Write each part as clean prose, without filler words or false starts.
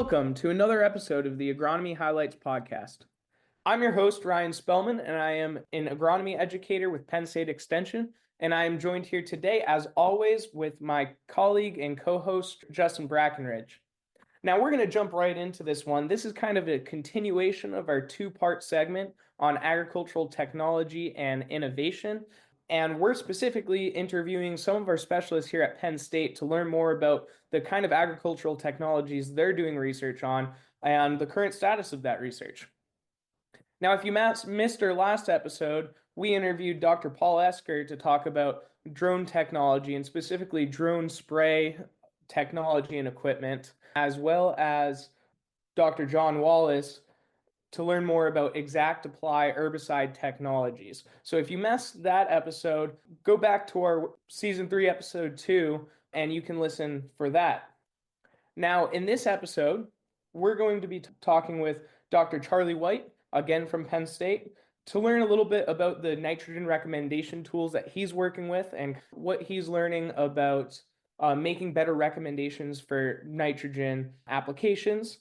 welcome to another episode of the Agronomy Highlights podcast. I'm your host, Ryan Spellman, and I am an agronomy educator with Penn State Extension. And I am joined here today, as always, with my colleague and co-host, Justin Brackenridge. Now, we're going to jump right into this one. This is kind of a continuation of our two-part segment on agricultural technology and innovation. And we're specifically interviewing some of our specialists here at Penn State to learn more about the kind of agricultural technologies they're doing research on and the current status of that research. Now, if you missed our last episode, we interviewed Dr. Paul Esker to talk about drone technology and specifically drone spray technology and equipment, as well as Dr. John Wallace to learn more about exact apply herbicide technologies. So if you missed that episode, go back to our season 3, episode 2, and you can listen for that. Now, in this episode, we're going to be talking with Dr. Charlie White, again from Penn State, to learn a little bit about the nitrogen recommendation tools that he's working with and what he's learning about making better recommendations for nitrogen applications,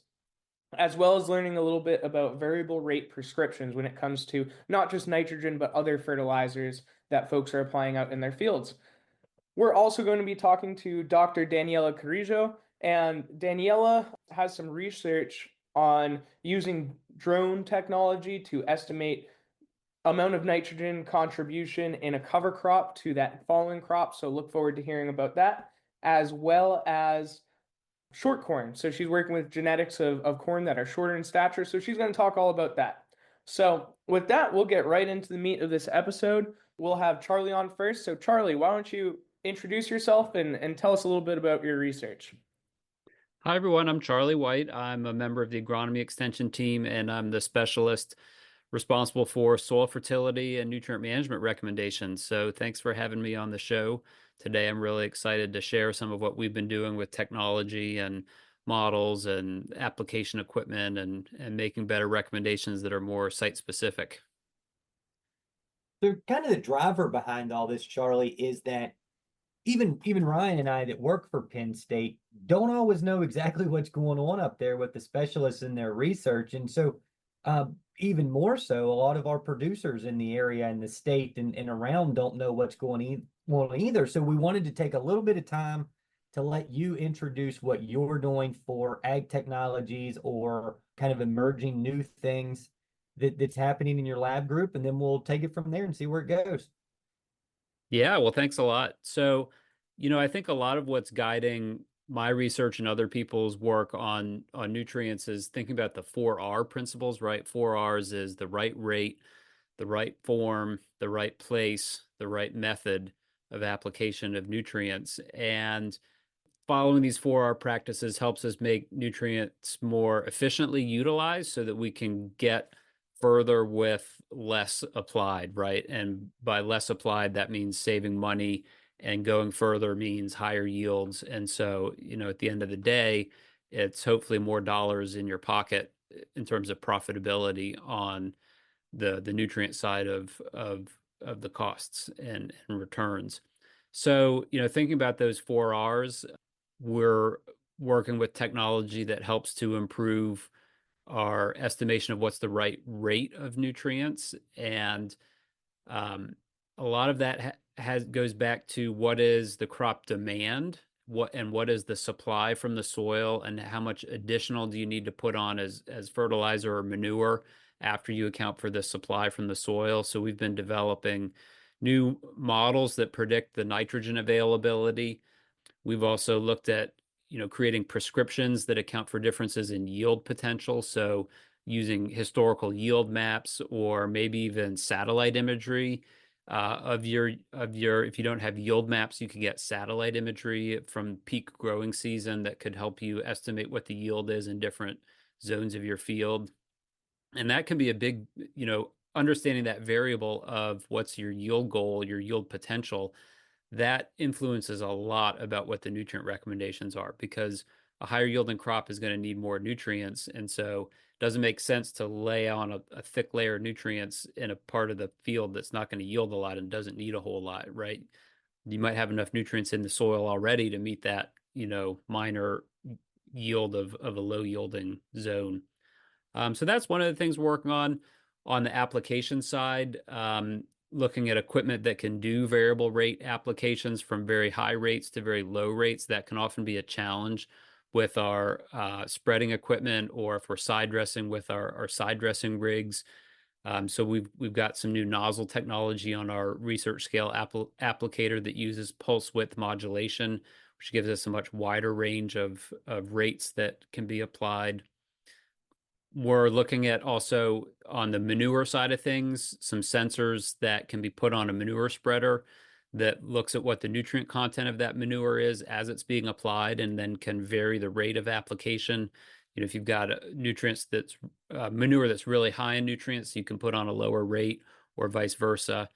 as well as learning a little bit about variable rate prescriptions when it comes to not just nitrogen, but other fertilizers that folks are applying out in their fields. We're also going to be talking to Dr. Daniela Carrijo, and Daniela has some research on using drone technology to estimate amount of nitrogen contribution in a cover crop to that following crop. So look forward to hearing about that, as well as short corn. So she's working with genetics of corn that are shorter in stature. So she's going to talk all about that. So with that, we'll get right into the meat of this episode. We'll have Charlie on first. So Charlie, why don't you introduce yourself and tell us a little bit about your research? Hi, everyone. I'm Charlie White. I'm a member of the Agronomy Extension team, and I'm the specialist responsible for soil fertility and nutrient management recommendations. So thanks for having me on the show today. I'm really excited to share some of what we've been doing with technology and models and application equipment and making better recommendations that are more site specific. So kind of the driver behind all this, Charlie, is that even Ryan and I that work for Penn State don't always know exactly what's going on up there with the specialists in their research. And so even more so, a lot of our producers in the area and the state and around don't know what's going on either. So we wanted to take a little bit of time to let you introduce what you're doing for ag technologies or kind of emerging new things that's happening in your lab group, and then we'll take it from there and see where it goes. Yeah, well, thanks a lot. So, I think a lot of what's guiding my research and other people's work on nutrients is thinking about the 4R principles, right? 4Rs is the right rate, the right form, the right place, the right method of application of nutrients. And following these 4R practices helps us make nutrients more efficiently utilized so that we can get further with less applied, right? And by less applied, that means saving money, and going further means higher yields. And so, at the end of the day, it's hopefully more dollars in your pocket in terms of profitability on the nutrient side of the costs and returns. So, thinking about those 4Rs, we're working with technology that helps to improve our estimation of what's the right rate of nutrients. And a lot of that goes back to what is the crop demand, what is the supply from the soil, and how much additional do you need to put on as fertilizer or manure after you account for the supply from the soil. So we've been developing new models that predict the nitrogen availability. We've also looked at creating prescriptions that account for differences in yield potential. So using historical yield maps or maybe even satellite imagery of your, if you don't have yield maps, you can get satellite imagery from peak growing season that could help you estimate what the yield is in different zones of your field. And that can be a big, understanding that variable of what's your yield goal, your yield potential, that influences a lot about what the nutrient recommendations are, because a higher yielding crop is going to need more nutrients. And so it doesn't make sense to lay on a thick layer of nutrients in a part of the field that's not going to yield a lot and doesn't need a whole lot, right? You might have enough nutrients in the soil already to meet that, minor yield of a low yielding zone. So that's one of the things we're working on the application side, looking at equipment that can do variable rate applications from very high rates to very low rates. That can often be a challenge with our spreading equipment, or if we're side dressing with our side dressing rigs. So we've got some new nozzle technology on our research scale applicator that uses pulse width modulation, which gives us a much wider range of rates that can be applied. We're looking at also on the manure side of things, some sensors that can be put on a manure spreader that looks at what the nutrient content of that manure is as it's being applied, and then can vary the rate of application. If you've got nutrients that's manure that's really high in nutrients, you can put on a lower rate, or vice versa.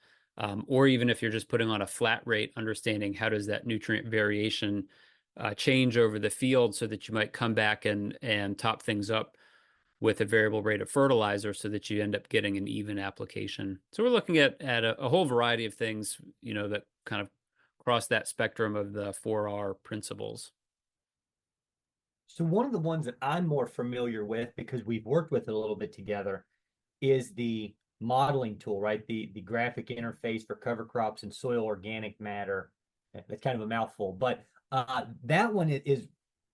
Or even if you're just putting on a flat rate, understanding how does that nutrient variation change over the field, so that you might come back and top things up with a variable rate of fertilizer, so that you end up getting an even application. So we're looking at a whole variety of things, that kind of cross that spectrum of the 4R principles. So one of the ones that I'm more familiar with, because we've worked with it a little bit together, is the modeling tool, right? The graphic interface for cover crops and soil organic matter. That's kind of a mouthful, but that one is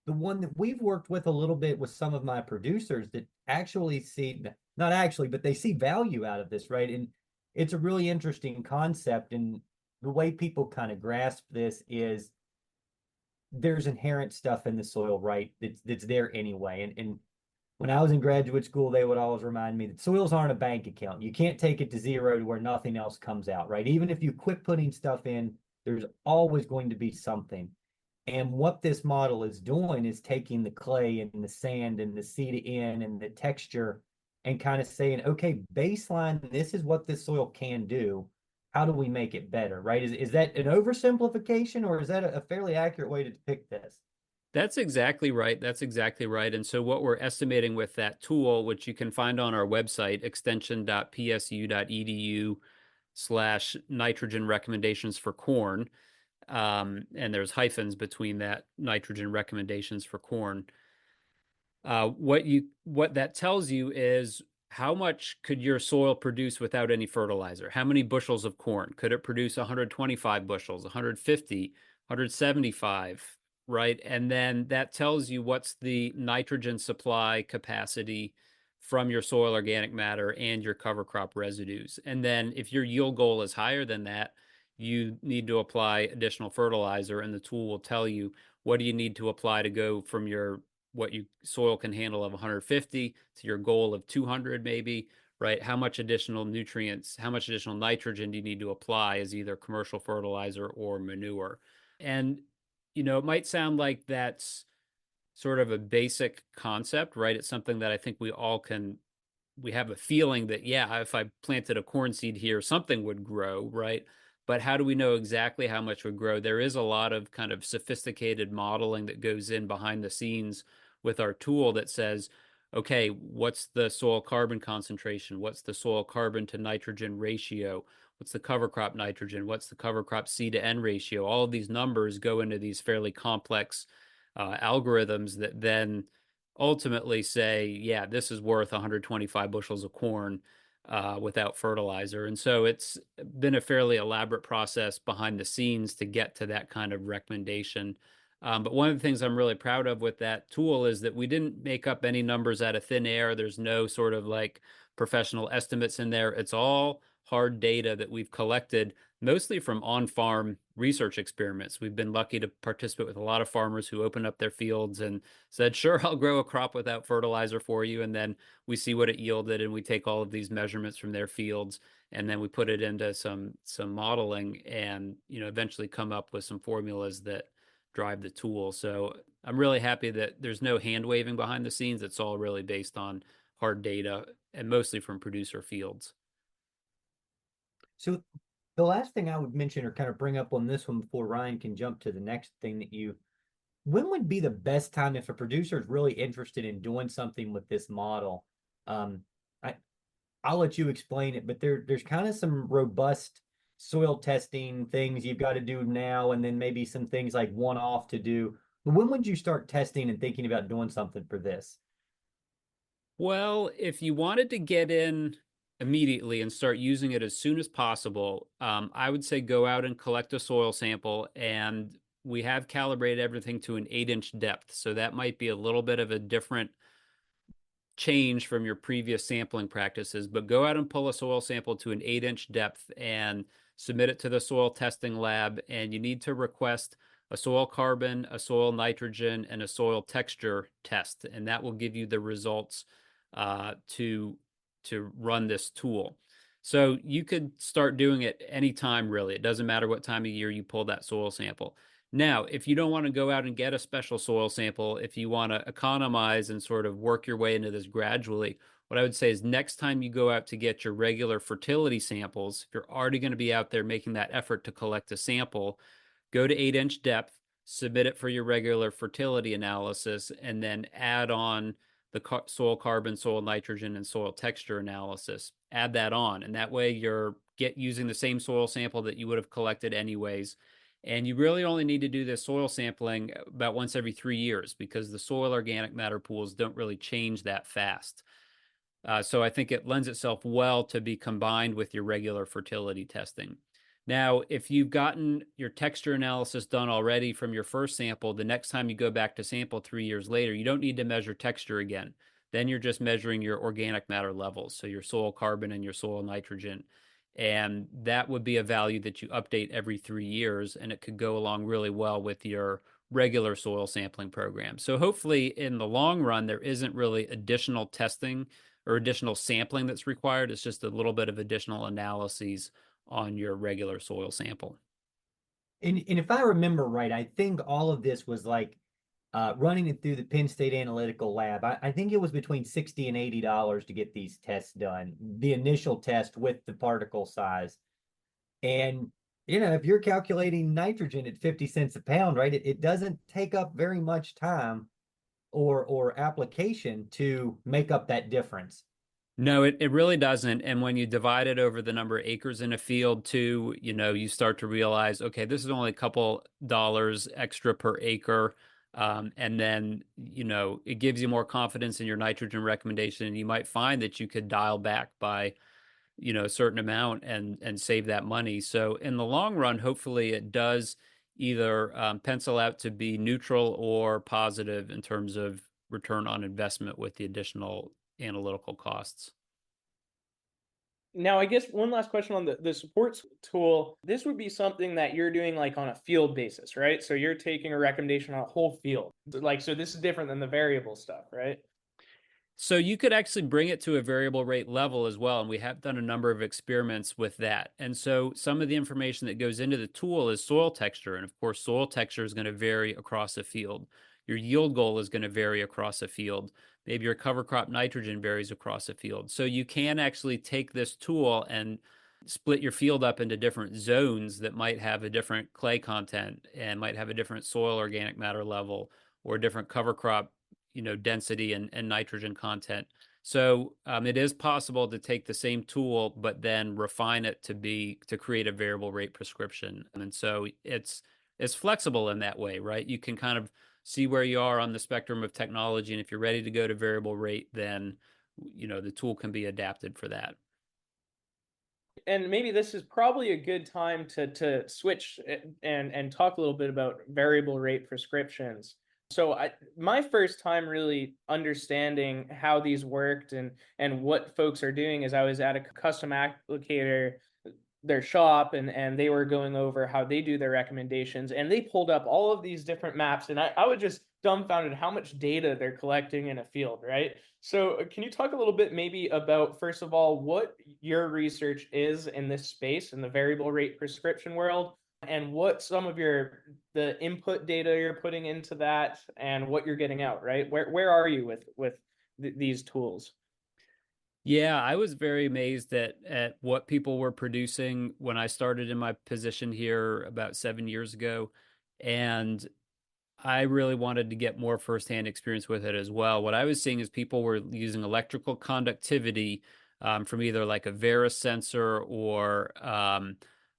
the one that we've worked with a little bit with some of my producers that actually see, not actually, but they see value out of this, right? And it's a really interesting concept. And the way people kind of grasp this is there's inherent stuff in the soil, right? That's there anyway. And when I was in graduate school, they would always remind me that soils aren't a bank account. You can't take it to zero to where nothing else comes out, right? Even if you quit putting stuff in, there's always going to be something. And what this model is doing is taking the clay and the sand and the C to N and the texture and kind of saying, okay, baseline, this is what this soil can do. How do we make it better, right? Is that an oversimplification, or is that a fairly accurate way to depict this? That's exactly right. That's exactly right. And so what we're estimating with that tool, which you can find on our website, extension.psu.edu/nitrogen recommendations for corn. And there's hyphens between that, nitrogen recommendations for corn. What that tells you is how much could your soil produce without any fertilizer? How many bushels of corn? Could it produce 125 bushels, 150, 175, right? And then that tells you what's the nitrogen supply capacity from your soil organic matter and your cover crop residues. And then if your yield goal is higher than that, you need to apply additional fertilizer, and the tool will tell you what do you need to apply to go from what your soil can handle of 150 to your goal of 200 maybe, right? How much additional nutrients, how much additional nitrogen do you need to apply as either commercial fertilizer or manure? And, it might sound like that's sort of a basic concept, right? It's something that I think we have a feeling that, yeah, if I planted a corn seed here, something would grow, right? But how do we know exactly how much would grow? There is a lot of kind of sophisticated modeling that goes in behind the scenes with our tool that says, okay, what's the soil carbon concentration? What's the soil carbon to nitrogen ratio? What's the cover crop nitrogen? What's the cover crop C to N ratio? All of these numbers go into these fairly complex algorithms that then ultimately say, yeah, this is worth 125 bushels of corn without fertilizer. And so it's been a fairly elaborate process behind the scenes to get to that kind of recommendation. But one of the things I'm really proud of with that tool is that we didn't make up any numbers out of thin air. There's no sort of like professional estimates in there. It's all hard data that we've collected mostly from on-farm research experiments. We've been lucky to participate with a lot of farmers who opened up their fields and said, sure, I'll grow a crop without fertilizer for you. And then we see what it yielded, and we take all of these measurements from their fields, and then we put it into some modeling, and eventually come up with some formulas that drive the tool. So I'm really happy that there's no hand waving behind the scenes. It's all really based on hard data, and mostly from producer fields. So the last thing I would mention or kind of bring up on this one before Ryan can jump to the next thing when would be the best time if a producer is really interested in doing something with this model? I I'll let you explain it, but there's kind of some robust soil testing things you've got to do now, and then maybe some things like one-off to do When would you start testing and thinking about doing something for this? Well, if you wanted to get in immediately and start using it as soon as possible, I would say go out and collect a soil sample. And we have calibrated everything to an 8-inch depth. So that might be a little bit of a different change from your previous sampling practices, but go out and pull a soil sample to an 8-inch depth and submit it to the soil testing lab. And you need to request a soil carbon, a soil nitrogen, and a soil texture test. And that will give you the results to run this tool. So you could start doing it anytime, really. It doesn't matter what time of year you pull that soil sample. Now, if you don't want to go out and get a special soil sample, if you want to economize and sort of work your way into this gradually, what I would say is next time you go out to get your regular fertility samples, if you're already going to be out there making that effort to collect a sample, go to 8-inch depth, submit it for your regular fertility analysis, and then add on the soil carbon, soil nitrogen, and soil texture analysis. Add that on, and that way you're using the same soil sample that you would have collected anyways. And you really only need to do this soil sampling about once every 3 years because the soil organic matter pools don't really change that fast. So I think it lends itself well to be combined with your regular fertility testing. Now, if you've gotten your texture analysis done already from your first sample, the next time you go back to sample 3 years later, you don't need to measure texture again. Then you're just measuring your organic matter levels, so your soil carbon and your soil nitrogen. And that would be a value that you update every 3 years, and it could go along really well with your regular soil sampling program. So hopefully in the long run, there isn't really additional testing or additional sampling that's required. It's just a little bit of additional analyses on your regular soil sample. And if I remember right, I think all of this was like running it through the Penn State Analytical Lab. I think it was between $60 and $80 to get these tests done, the initial test with the particle size. And, if you're calculating nitrogen at 50 cents a pound, right, it doesn't take up very much time or application to make up that difference. No, it really doesn't. And when you divide it over the number of acres in a field too, you start to realize, okay, this is only a couple dollars extra per acre. And then, it gives you more confidence in your nitrogen recommendation. And you might find that you could dial back by, a certain amount and save that money. So in the long run, hopefully it does either pencil out to be neutral or positive in terms of return on investment with the additional analytical costs. Now, I guess one last question on the supports tool. This would be something that you're doing like on a field basis, right? So you're taking a recommendation on a whole field. So this is different than the variable stuff, right? So you could actually bring it to a variable rate level as well. And we have done a number of experiments with that. And so some of the information that goes into the tool is soil texture. And of course, soil texture is going to vary across a field. Your yield goal is going to vary across a field. Maybe your cover crop nitrogen varies across a field. So you can actually take this tool and split your field up into different zones that might have a different clay content and might have a different soil organic matter level or different cover crop density and nitrogen content. So it is possible to take the same tool, but then refine it to create a variable rate prescription. And so it's flexible in that way, right? You can kind of see where you are on the spectrum of technology. And if you're ready to go to variable rate, then, the tool can be adapted for that. And maybe this is probably a good time to switch and talk a little bit about variable rate prescriptions. So my first time really understanding how these worked and what folks are doing is I was at a custom applicator, their shop, and they were going over how they do their recommendations, and they pulled up all of these different maps, and I was just dumbfounded how much data they're collecting in a field, right? So can you talk a little bit maybe about, first of all, what your research is in this space in the variable rate prescription world, and what some of the input data you're putting into that and what you're getting out, right? Where are you with these tools? Yeah, I was very amazed at what people were producing when I started in my position here about 7 years ago. And I really wanted to get more firsthand experience with it as well. What I was seeing is people were using electrical conductivity from either like a Veris sensor or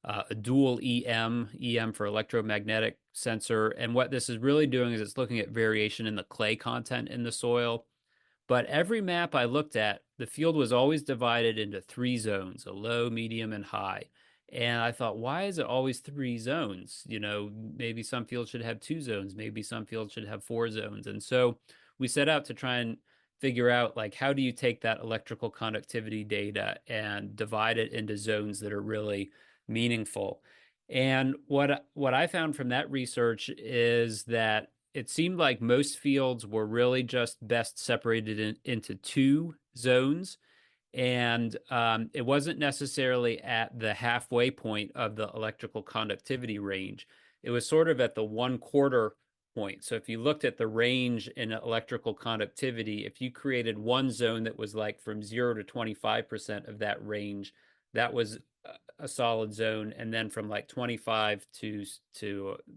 a dual EM for electromagnetic sensor. And what this is really doing is it's looking at variation in the clay content in the soil. But every map I looked at, the field was always divided into 3 zones, a low, medium, and high. And I thought, why is it always 3 zones? Maybe some fields should have 2 zones, maybe some fields should have 4 zones. And so we set out to try and figure out, like, how do you take that electrical conductivity data and divide it into zones that are really meaningful. And what I found from that research is that it seemed like most fields were really just best separated into 2 zones. And it wasn't necessarily at the halfway point of the electrical conductivity range. It was sort of at the 1/4 point. So if you looked at the range in electrical conductivity, if you created one zone that was like from 0 to 25% of that range, that was a solid zone. And then from like 25 to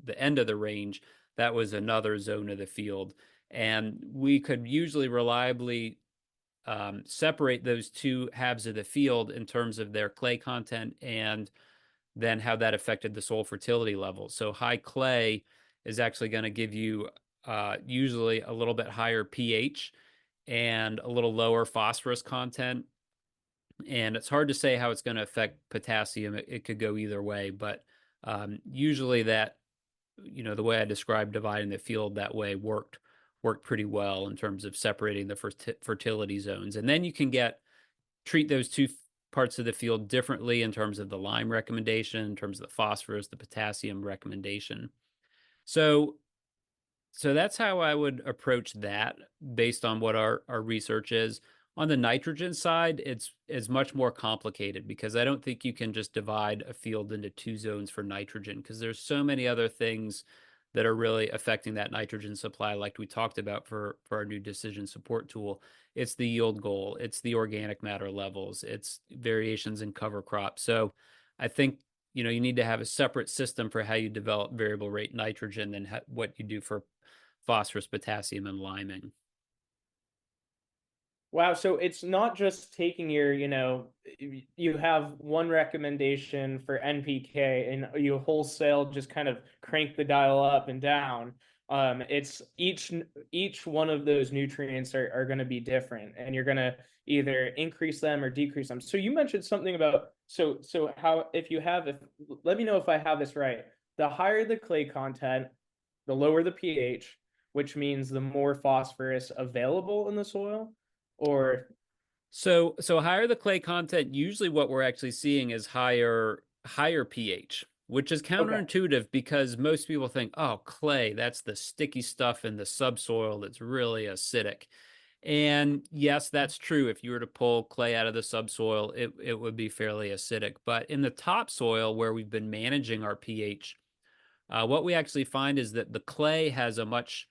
the end of the range, that was another zone of the field. And we could usually reliably separate those 2 halves of the field in terms of their clay content and then how that affected the soil fertility levels. So high clay is actually going to give you usually a little bit higher pH and a little lower phosphorus content. And it's hard to say how it's going to affect potassium. It could go either way, but usually that, the way I described dividing the field that way worked pretty well in terms of separating the fertility zones. And then you can treat those 2 parts of the field differently in terms of the lime recommendation, in terms of the phosphorus, the potassium recommendation. So that's how I would approach that based on what our research is. On the nitrogen side, it's much more complicated because I don't think you can just divide a field into 2 zones for nitrogen, because there's so many other things that are really affecting that nitrogen supply, like we talked about for our new decision support tool. It's the yield goal, it's the organic matter levels, it's variations in cover crops. So I think you need to have a separate system for how you develop variable rate nitrogen than what you do for phosphorus, potassium, and liming. Wow, so it's not just taking you have one recommendation for NPK and you wholesale just kind of crank the dial up and down. It's each one of those nutrients are going to be different, and you're going to either increase them or decrease them. So you mentioned something about how if let me know if I have this right. The higher the clay content, the lower the pH, which means the more phosphorus available in the soil. Or so higher the clay content, usually what we're actually seeing is higher pH, which is counterintuitive because most people think, oh, clay, that's the sticky stuff in the subsoil that's really acidic. And yes, that's true. If you were to pull clay out of the subsoil, it would be fairly acidic. But in the topsoil, where we've been managing our pH, what we actually find is that the clay has a much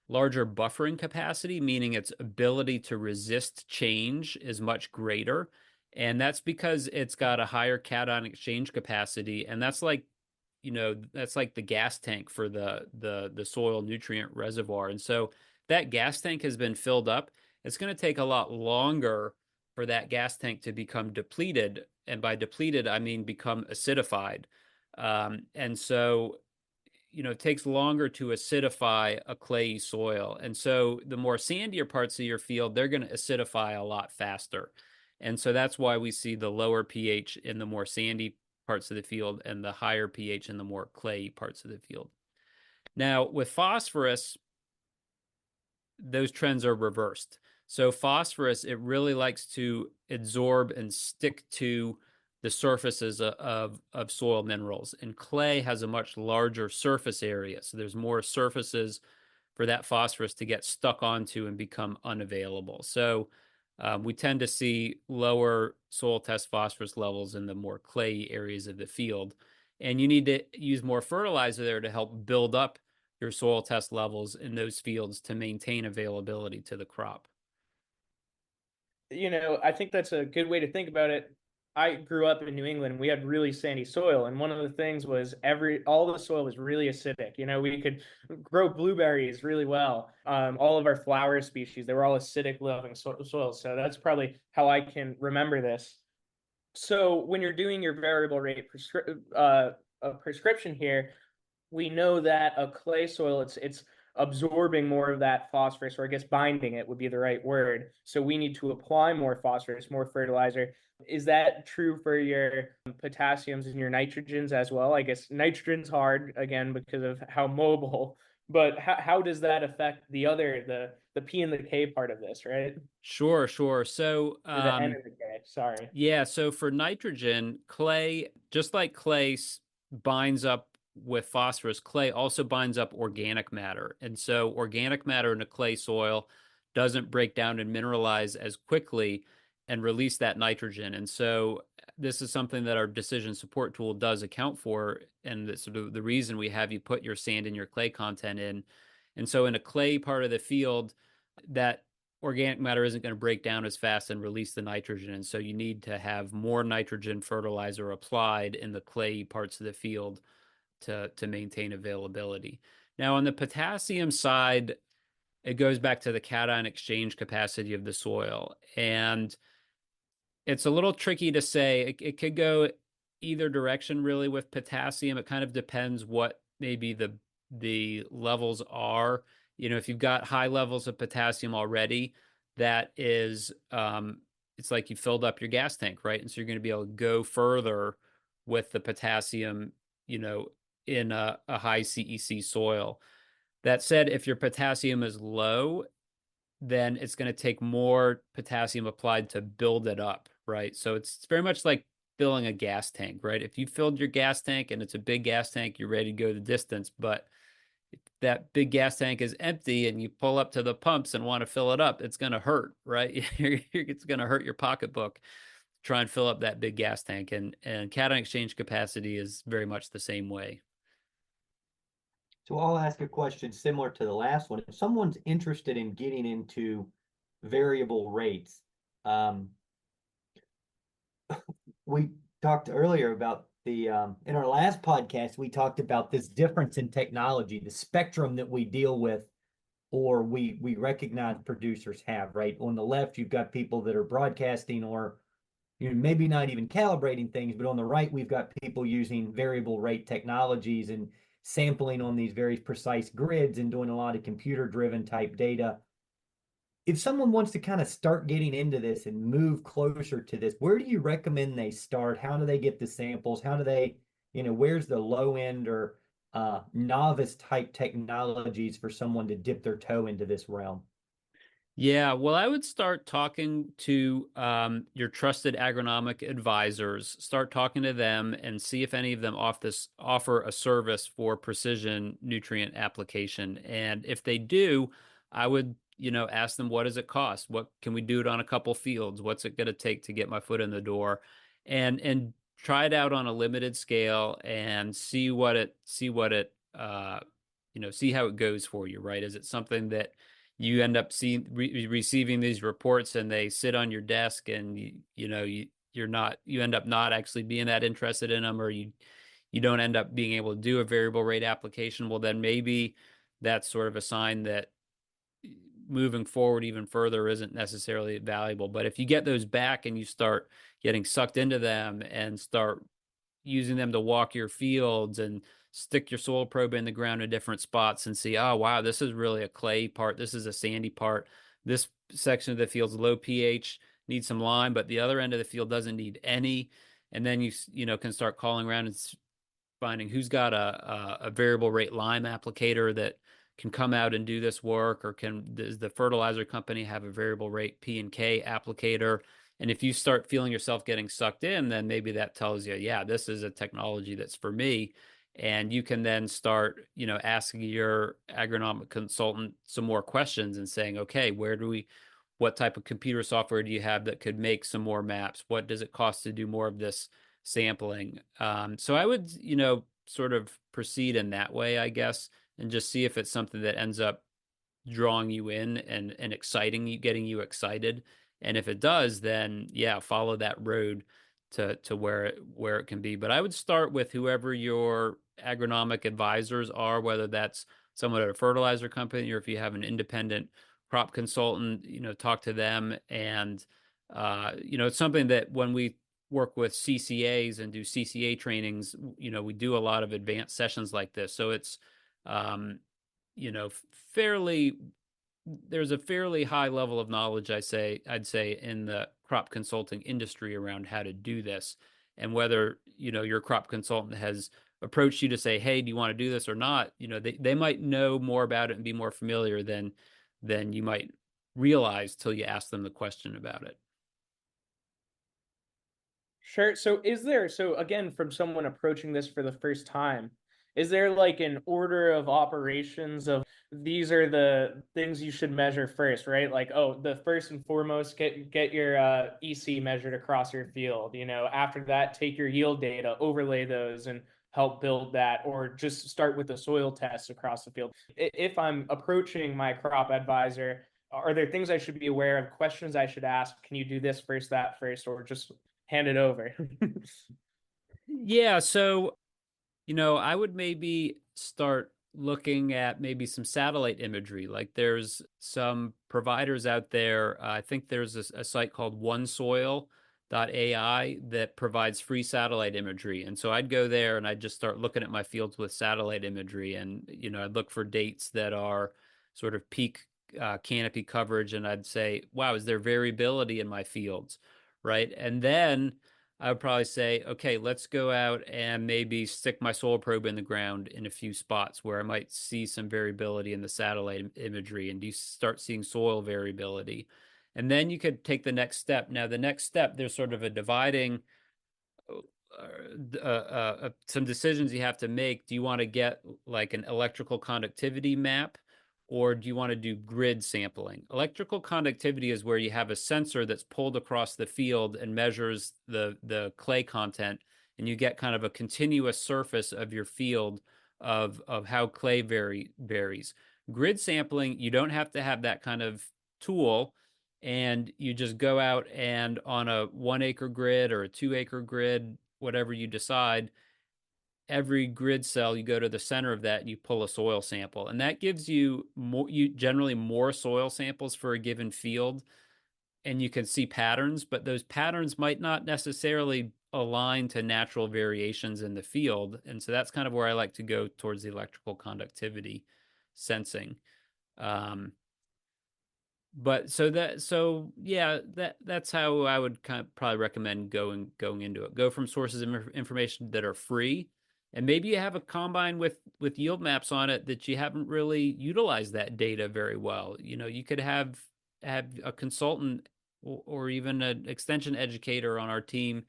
larger buffering capacity, meaning its ability to resist change is much greater. And that's because it's got a higher cation exchange capacity. And that's like, that's like the gas tank for the soil nutrient reservoir. And so that gas tank has been filled up. It's going to take a lot longer for that gas tank to become depleted. And by depleted, I mean become acidified. And so it takes longer to acidify a clayey soil. And so the more sandier parts of your field, they're going to acidify a lot faster. And so that's why we see the lower pH in the more sandy parts of the field and the higher pH in the more clayey parts of the field. Now, with phosphorus, those trends are reversed. So phosphorus, it really likes to absorb and stick to the surfaces of soil minerals. And clay has a much larger surface area. So there's more surfaces for that phosphorus to get stuck onto and become unavailable. So we tend to see lower soil test phosphorus levels in the more clayey areas of the field. And you need to use more fertilizer there to help build up your soil test levels in those fields to maintain availability to the crop. I think that's a good way to think about it. I grew up in New England. We had really sandy soil, and one of the things was all the soil was really acidic. We could grow blueberries really well. All of our flower species, they were all acidic loving soil. So that's probably how I can remember this. So when you're doing your variable rate prescription here, we know that a clay soil, it's absorbing more of that phosphorus, or I guess binding it would be the right word. So we need to apply more phosphorus, more fertilizer. Is that true for your potassiums and your nitrogens as well? I guess nitrogen's hard again because of how mobile, but how does that affect the P and the K part of this, right? Sure, sure. So, Or the N and the K, sorry. yeah, so for nitrogen, clay, just like clay binds up with phosphorus, clay also binds up organic matter. And so organic matter in a clay soil doesn't break down and mineralize as quickly and release that nitrogen. And so this is something that our decision support tool does account for. And that's sort of the reason we have you put your sand and your clay content in. And so in a clay part of the field, that organic matter isn't going to break down as fast and release the nitrogen. And so you need to have more nitrogen fertilizer applied in the clay parts of the field to maintain availability. Now, on the potassium side, it goes back to the cation exchange capacity of the soil. And it's a little tricky to say. It could go either direction really with potassium. It kind of depends what maybe the levels are. If you've got high levels of potassium already, that is it's like you filled up your gas tank, right? And so you're going to be able to go further with the potassium, in a high CEC soil. That said, if your potassium is low, then it's going to take more potassium applied to build it up, right? So it's very much like filling a gas tank, right? If you filled your gas tank and it's a big gas tank, you're ready to go the distance. But if that big gas tank is empty and you pull up to the pumps and want to fill it up, it's going to hurt, right? It's going to hurt your pocketbook. Try and fill up that big gas tank. And cation exchange capacity is very much the same way. So I'll ask a question similar to the last one. If someone's interested in getting into variable rates, um, we talked earlier about in our last podcast, we talked about this difference in technology, the spectrum that we deal with, or we recognize producers have, right? On the left, you've got people that are broadcasting or maybe not even calibrating things, but on the right, we've got people using variable rate technologies and sampling on these very precise grids and doing a lot of computer driven type data. If someone wants to kind of start getting into this and move closer to this, where do you recommend they start? How do they get the samples? How do they, where's the low end or novice type technologies for someone to dip their toe into this realm? Yeah, well, I would start talking to your trusted agronomic advisors. Start talking to them and see if any of them offer a service for precision nutrient application. And if they do, I would, ask them, what does it cost? What can we do it on a couple fields? What's it going to take to get my foot in the door? And try it out on a limited scale and see how it goes for you, right? Is it something that you end up receiving these reports and they sit on your desk and you end up not actually being that interested in them, or you don't end up being able to do a variable rate application? Well, then maybe that's sort of a sign that moving forward even further isn't necessarily valuable. But if you get those back and you start getting sucked into them and start using them to walk your fields and stick your soil probe in the ground in different spots and see, oh, wow, this is really a clay part. This is a sandy part. This section of the field's low pH, needs some lime, but the other end of the field doesn't need any. And then you can start calling around and finding who's got a variable rate lime applicator that can come out and do this work, or does the fertilizer company have a variable rate P and K applicator? And if you start feeling yourself getting sucked in, then maybe that tells you, yeah, this is a technology that's for me. And you can then start, asking your agronomic consultant some more questions and saying, okay, what type of computer software do you have that could make some more maps? What does it cost to do more of this sampling? So I would, sort of proceed in that way, I guess, and just see if it's something that ends up drawing you in and exciting you, getting you excited. And if it does, then yeah, follow that road to where it can be. But I would start with whoever your agronomic advisors are, whether that's someone at a fertilizer company or if you have an independent crop consultant, talk to them. And it's something that when we work with CCAs and do CCA trainings, we do a lot of advanced sessions like this. So it's, fairly, there's a fairly high level of knowledge, I'd say in the crop consulting industry around how to do this. And whether, your crop consultant has approached you to say, hey, do you want to do this or not? They might know more about it and be more familiar than you might realize till you ask them the question about it. Sure. So again, from someone approaching this for the first time, is there like an order of operations of these are the things you should measure first, right? Like, oh, the first and foremost, get your EC measured across your field. After that, take your yield data, overlay those, and help build that, or just start with the soil tests across the field. If I'm approaching my crop advisor, are there things I should be aware of, questions I should ask? Can you do this first, that first, or just hand it over? Yeah, so I would maybe start looking at maybe some satellite imagery. Like there's some providers out there. I think there's a site called onesoil.ai that provides free satellite imagery. And so I'd go there and I'd just start looking at my fields with satellite imagery. And, I'd look for dates that are sort of peak canopy coverage. And I'd say, wow, is there variability in my fields? Right. And then I would probably say, okay, let's go out and maybe stick my soil probe in the ground in a few spots where I might see some variability in the satellite imagery, and you start seeing soil variability. And then you could take the next step. Now, the next step, there's sort of a dividing some decisions you have to make. Do you want to get like an electrical conductivity map, or do you want to do grid sampling? Electrical conductivity is where you have a sensor that's pulled across the field and measures the clay content, and you get kind of a continuous surface of your field of how clay varies. Grid sampling, you don't have to have that kind of tool, and you just go out and on a 1 acre grid or a 2 acre grid, whatever you decide, every grid cell, you go to the center of that and you pull a soil sample. And that gives you generally more soil samples for a given field. And you can see patterns, but those patterns might not necessarily align to natural variations in the field. And so that's kind of where I like to go towards the electrical conductivity sensing. That's how I would kind of probably recommend going into it. Go from sources of information that are free, and maybe you have a combine with yield maps on it that you haven't really utilized that data very well. You could have a consultant or even an extension educator on our team,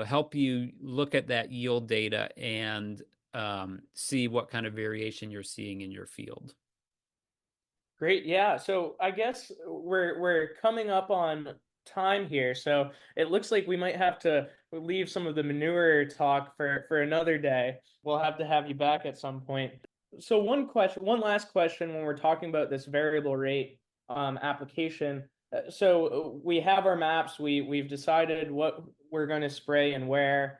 help you look at that yield data and see what kind of variation you're seeing in your field. Great. Yeah. So I guess we're coming up on time here. So it looks like we might have to leave some of the manure talk for another day. We'll have to have you back at some point. So one last question when we're talking about this variable rate application. So we have our maps, we've decided what we're going to spray and where.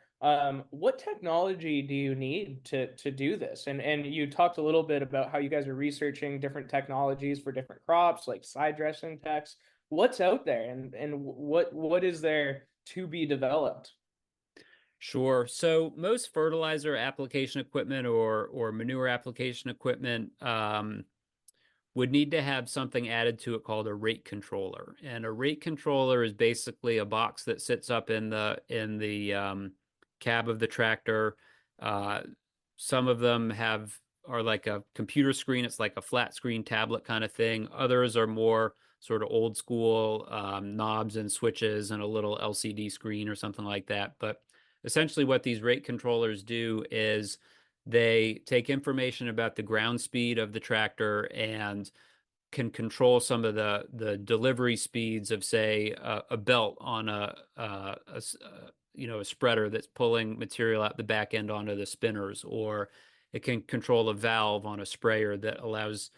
What technology do you need to do this? And you talked a little bit about how you guys are researching different technologies for different crops, like side dressing techs. What's out there, and what is there to be developed? Sure. So most fertilizer application equipment or manure application equipment would need to have something added to it called a rate controller. And a rate controller is basically a box that sits up in the cab of the tractor. Some of them are like a computer screen. It's like a flat screen tablet kind of thing. Others are more sort of old school knobs and switches and a little LCD screen or something like that. But essentially what these rate controllers do is they take information about the ground speed of the tractor and can control some of the delivery speeds of, say, a belt on a spreader that's pulling material out the back end onto the spinners, or it can control a valve on a sprayer that allows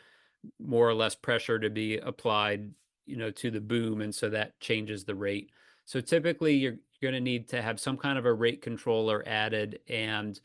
more or less pressure to be applied, to the boom, and so that changes the rate. So typically, you're going to need to have some kind of a rate controller added, and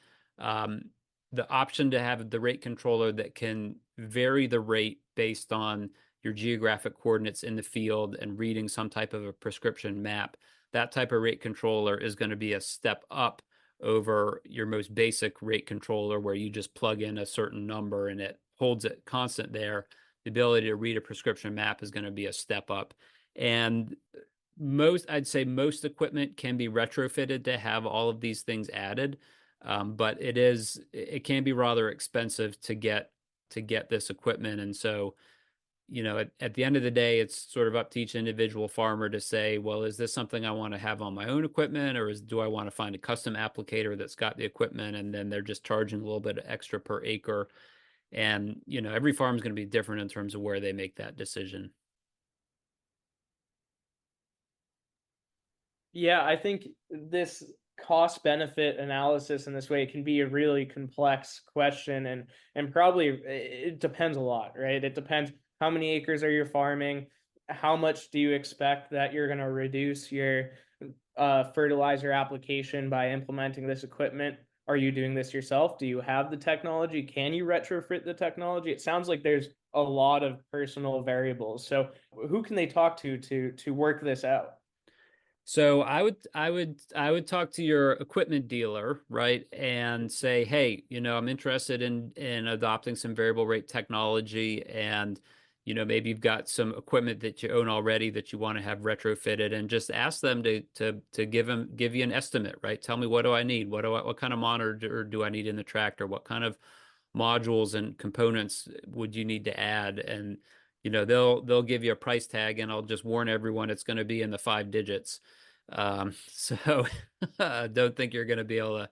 the option to have the rate controller that can vary the rate based on your geographic coordinates in the field and reading some type of a prescription map. that type of rate controller is going to be a step up over your most basic rate controller where you just plug in a certain number and it holds it constant there. The ability to read a prescription map is going to be a step up. And I'd say most equipment can be retrofitted to have all of these things added. But it can be rather expensive to get this equipment. And so, at the end of the day, it's sort of up to each individual farmer to say, well, is this something I want to have on my own equipment, or do I want to find a custom applicator that's got the equipment and then they're just charging a little bit extra per acre? And, every farm is going to be different in terms of where they make that decision. Yeah, I think this cost benefit analysis in this way can be a really complex question, and probably it depends a lot, right? It depends how many acres are you farming, how much do you expect that you're going to reduce your fertilizer application by implementing this equipment. Are you doing this yourself? Do you have the technology? Can you retrofit the technology? It sounds like there's a lot of personal variables. So who can they talk to work this out? So I would talk to your equipment dealer, right, and say, hey, I'm interested in adopting some variable rate technology, and maybe you've got some equipment that you own already that you want to have retrofitted, and just ask them to give you an estimate, right? Tell me, what do I need? What kind of monitor do I need in the tractor? What kind of modules and components would you need to add? And they'll give you a price tag, and I'll just warn everyone it's going to be in the 5 digits. So don't think you're going to be able to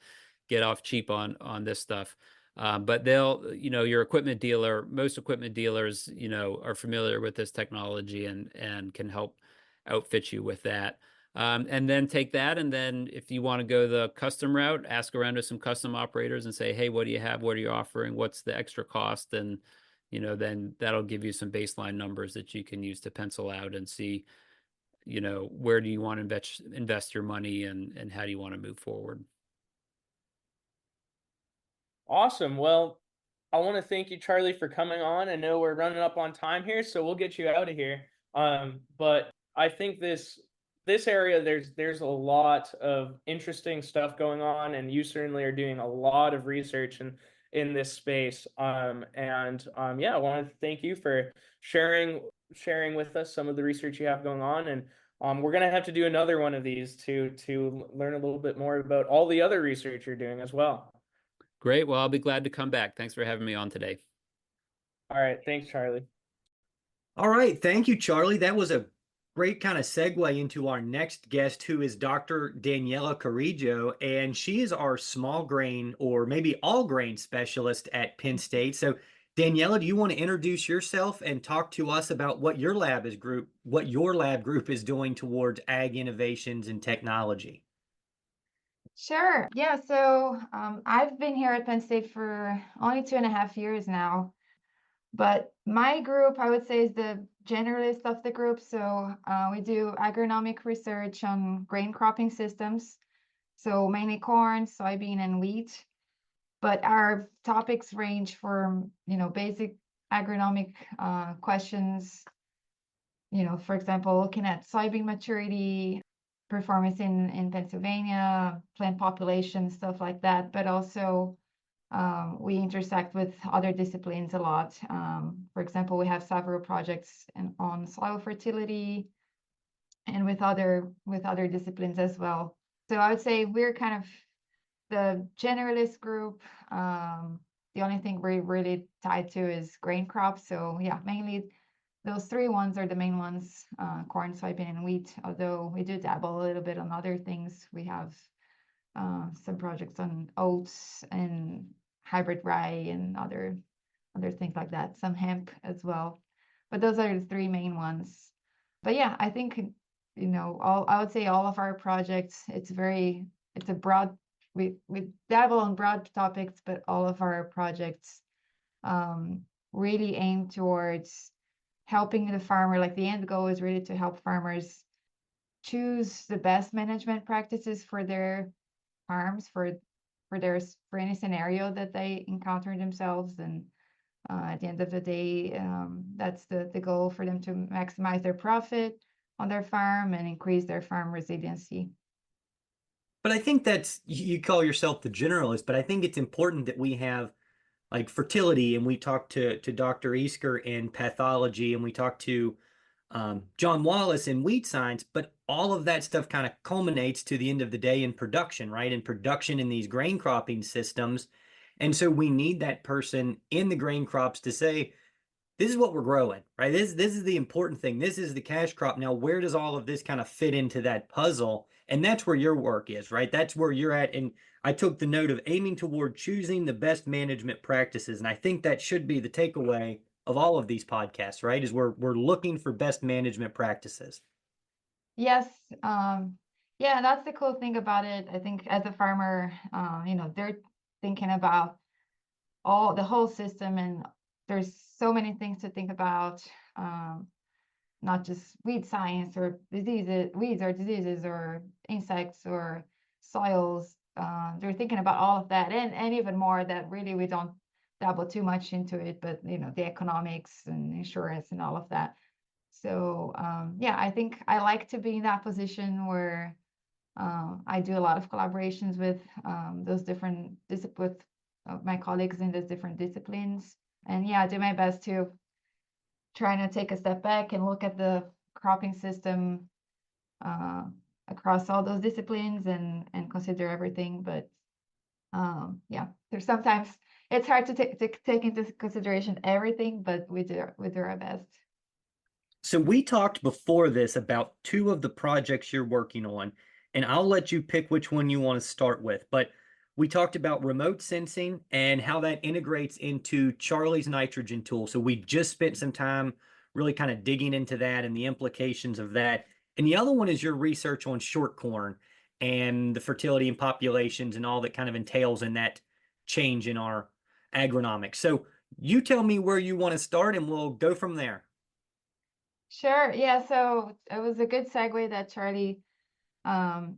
get off cheap on this stuff. But your equipment dealer, most equipment dealers, are familiar with this technology and can help outfit you with that. And then take that, and then if you want to go the custom route, ask around to some custom operators and say, hey, what do you have? What are you offering? What's the extra cost? And then that'll give you some baseline numbers that you can use to pencil out and see, where do you want to invest your money, and how do you want to move forward? Awesome. Well, I want to thank you, Charlie, for coming on. I know we're running up on time here, so we'll get you out of here. But I think this area, there's a lot of interesting stuff going on, and you certainly are doing a lot of research in this space. Yeah, I want to thank you for sharing with us some of the research you have going on, and we're gonna have to do another one of these to learn a little bit more about all the other research you're doing as well. Great. Well, I'll be glad to come back. Thanks for having me on today. All right, thanks, Charlie. All right, thank you, Charlie. That was a great kind of segue into our next guest, who is Dr. Daniela Carrijo, and she is our small grain, or maybe all grain, specialist at Penn State. So, Daniela, do you want to introduce yourself and talk to us about what your lab group is doing towards ag innovations and technology? Sure. Yeah. So I've been here at Penn State for only 2.5 years now. But my group, I would say, is the generalist of the group. So we do agronomic research on grain cropping systems. So mainly corn, soybean, and wheat. But our topics range from, basic agronomic questions, for example, looking at soybean maturity, performance in Pennsylvania, plant population, stuff like that. But also we intersect with other disciplines a lot. For example, we have several projects on soil fertility and with other disciplines as well. So I would say we're kind of the generalist group. The only thing we're really tied to is grain crops. So yeah, mainly those three ones are the main ones, corn, soybean, and wheat, although we do dabble a little bit on other things. We have some projects on oats and hybrid rye and other things like that, some hemp as well. But those are the three main ones. But yeah, I think, I would say all of our projects, it's a broad, we dabble on broad topics, but all of our projects really aim towards helping the farmer. Like the end goal is really to help farmers choose the best management practices for their farms, for any scenario that they encounter themselves. And at the end of the day, that's the goal, for them to maximize their profit, on their farm and increase their farm resiliency. But I think you call yourself the generalist, but I think it's important that we have like fertility, and we talked to Dr. Easker in pathology, and we talked to John Wallace in wheat science, but all of that stuff kind of culminates to the end of the day in production, right? In production in these grain cropping systems. And so we need that person in the grain crops to say, this is what we're growing, right? This is the important thing. This is the cash crop. Now, where does all of this kind of fit into that puzzle? And that's where your work is, right? That's where you're at. And I took the note of aiming toward choosing the best management practices. And I think that should be the takeaway of all of these podcasts, right? Is we're looking for best management practices. Yes, yeah, that's the cool thing about it. I think as a farmer, they're thinking about the whole system, and there's so many things to think about, not just weed science or diseases, weeds or diseases or insects or soils. They're thinking about all of that and even more that really we don't dabble too much into it, but the economics and insurance and all of that. So yeah, I think I like to be in that position where I do a lot of collaborations with those different with my colleagues in those different disciplines. And yeah, I do my best to trying to take a step back and look at the cropping system across all those disciplines and consider everything. But yeah, there's sometimes it's hard to take into consideration everything, but we do our best. So we talked before this about two of the projects you're working on, and I'll let you pick which one you want to start with. But we talked about remote sensing and how that integrates into Charlie's nitrogen tool. So we just spent some time really kind of digging into that and the implications of that. And the other one is your research on short corn and the fertility and populations and all that kind of entails in that change in our agronomics. So you tell me where you want to start and we'll go from there. Sure. Yeah. So it was a good segue that Charlie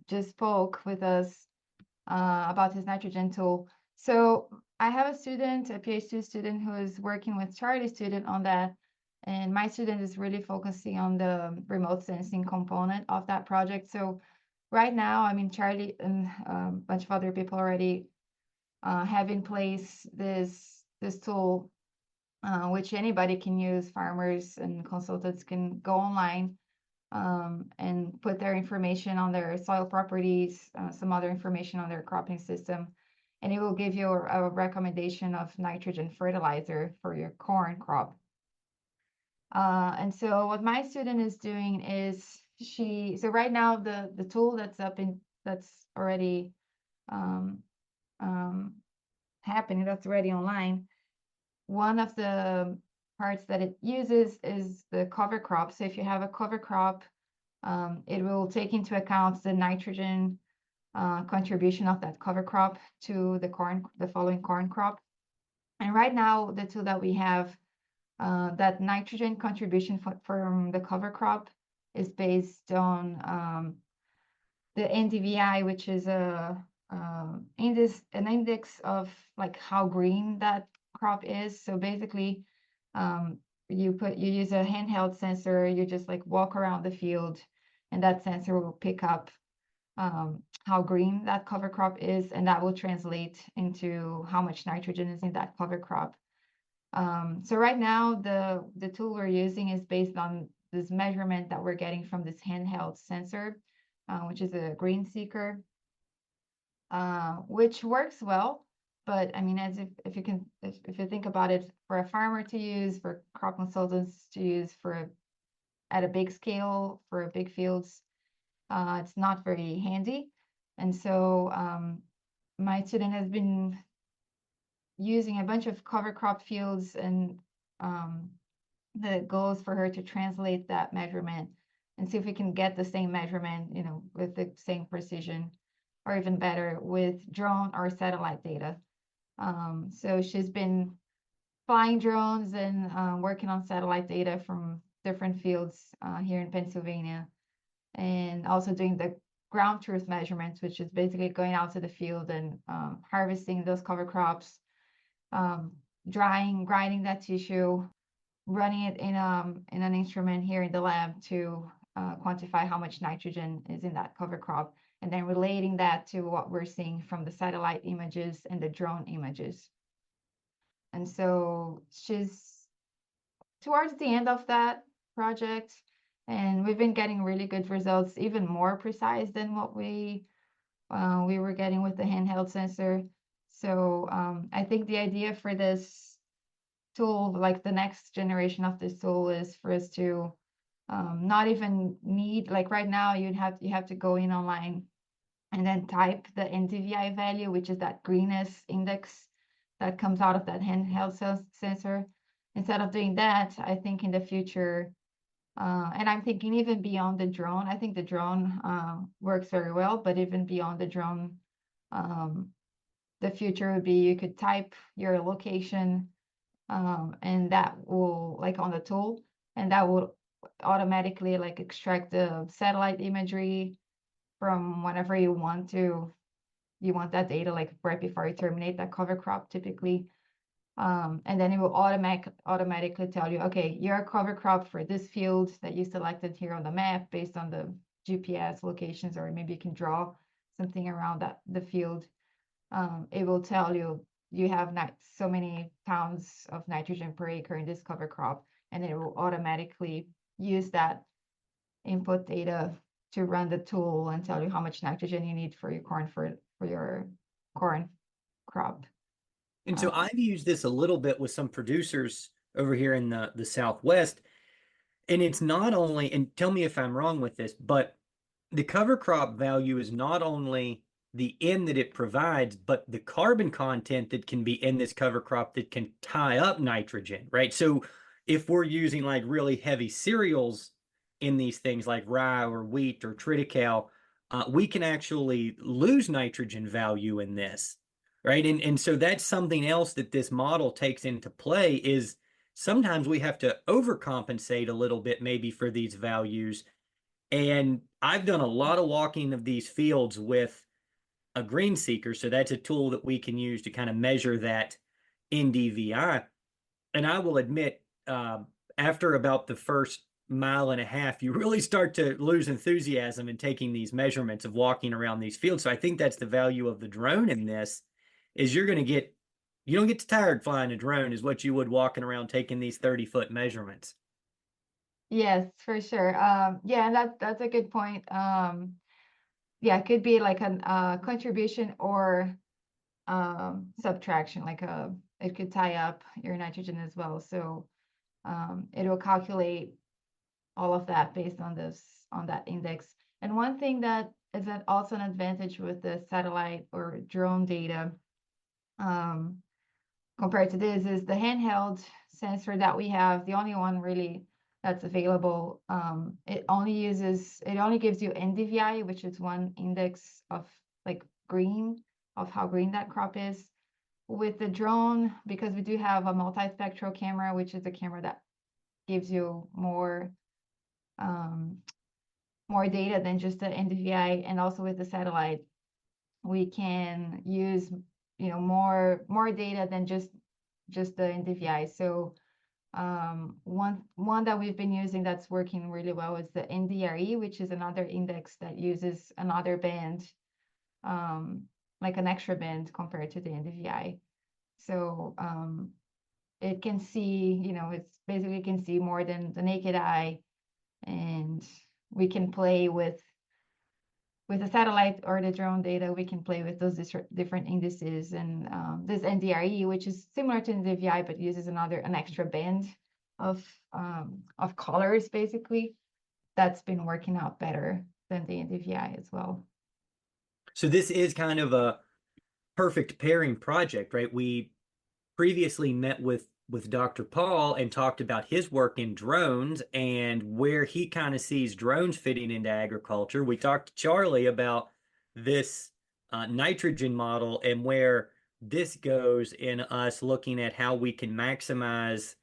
just spoke with us about his nitrogen tool. So I have a student, a PhD student, who is working with Charlie's student on that. And my student is really focusing on the remote sensing component of that project. So right now, I mean, Charlie and a bunch of other people already have in place this tool, which anybody can use. Farmers and consultants can go online and put their information on their soil properties, some other information on their cropping system, and it will give you a recommendation of nitrogen fertilizer for your corn crop. And so what my student is doing is so right now the tool that's already happening, that's already online. One of the parts that it uses is the cover crop. So if you have a cover crop, it will take into account the nitrogen contribution of that cover crop to the following corn crop. And right now, the tool that we have, that nitrogen contribution from the cover crop is based on the NDVI, which is an index of like how green that crop is. So basically, you use a handheld sensor, you just like walk around the field, and that sensor will pick up how green that cover crop is, and that will translate into how much nitrogen is in that cover crop. So right now, the tool we're using is based on this measurement that we're getting from this handheld sensor, which is a green seeker, which works well. But I mean, if you think about it, for a farmer to use, for crop consultants to use at a big scale for big fields, it's not very handy. And so my student has been using a bunch of cover crop fields, and the goal is for her to translate that measurement and see if we can get the same measurement, with the same precision, or even better with drone or satellite data. So she's been flying drones and working on satellite data from different fields here in Pennsylvania, and also doing the ground truth measurements, which is basically going out to the field and harvesting those cover crops, grinding that tissue, running it in an instrument here in the lab to quantify how much nitrogen is in that cover crop, and then relating that to what we're seeing from the satellite images and the drone images. And so she's towards the end of that project, and we've been getting really good results, even more precise than what we were getting with the handheld sensor. So I think the idea for this tool, like the next generation of this tool, is for us to not even need, like right now, you have to go in online and then type the NDVI value, which is that greenness index that comes out of that handheld sensor. Instead of doing that, I think in the future, and I'm thinking even beyond the drone, I think the drone works very well, but even beyond the drone, the future would be you could type your location, and that will, like on the tool, and that will automatically like extract the satellite imagery from whenever you want that data, like right before you terminate that cover crop typically. And then it will automatically tell you, okay, your cover crop for this field that you selected here on the map based on the GPS locations, or maybe you can draw something around the field. It will tell you you have so many pounds of nitrogen per acre in this cover crop, and it will automatically use that input data to run the tool and tell you how much nitrogen you need for your corn crop. And so I've used this a little bit with some producers over here in the Southwest. And it's not only, and tell me if I'm wrong with this, but the cover crop value is not only the N that it provides, but the carbon content that can be in this cover crop that can tie up nitrogen, right? So if we're using like really heavy cereals in these things like rye or wheat or triticale, we can actually lose nitrogen value in this, right? And so that's something else that this model takes into play is sometimes we have to overcompensate a little bit maybe for these values. And I've done a lot of walking of these fields with a green seeker. So that's a tool that we can use to kind of measure that NDVI. And I will admit, after about the first mile and a half, you really start to lose enthusiasm in taking these measurements of walking around these fields. So I think that's the value of the drone in this, is you don't get tired flying a drone is what you would walking around taking these 30-foot measurements. Yes, for sure. Yeah, and that's a good point. Yeah, it could be like a contribution or subtraction, like it could tie up your nitrogen as well. So it will calculate all of that based on that index. And one thing that is also an advantage with the satellite or drone data compared to this is the handheld sensor that we have, the only one really that's available. It only gives you NDVI, which is one index of like green, of how green that crop is. With the drone, because we do have a multispectral camera, which is a camera that gives you more data than just the NDVI, and also with the satellite, we can use more data than just the NDVI. So one that we've been using that's working really well is the NDRE, which is another index that uses another band, like an extra band compared to the NDVI. So it can see, it's basically can see more than the naked eye, and we can play with the satellite or the drone data. We can play with those different indices, and this NDRE, which is similar to NDVI but uses an extra band of colors, basically, that's been working out better than the NDVI as well. So this is kind of a perfect pairing project, right? We previously met with Dr. Paul and talked about his work in drones and where he kind of sees drones fitting into agriculture. We talked to Charlie about this nitrogen model and where this goes in us looking at how we can maximize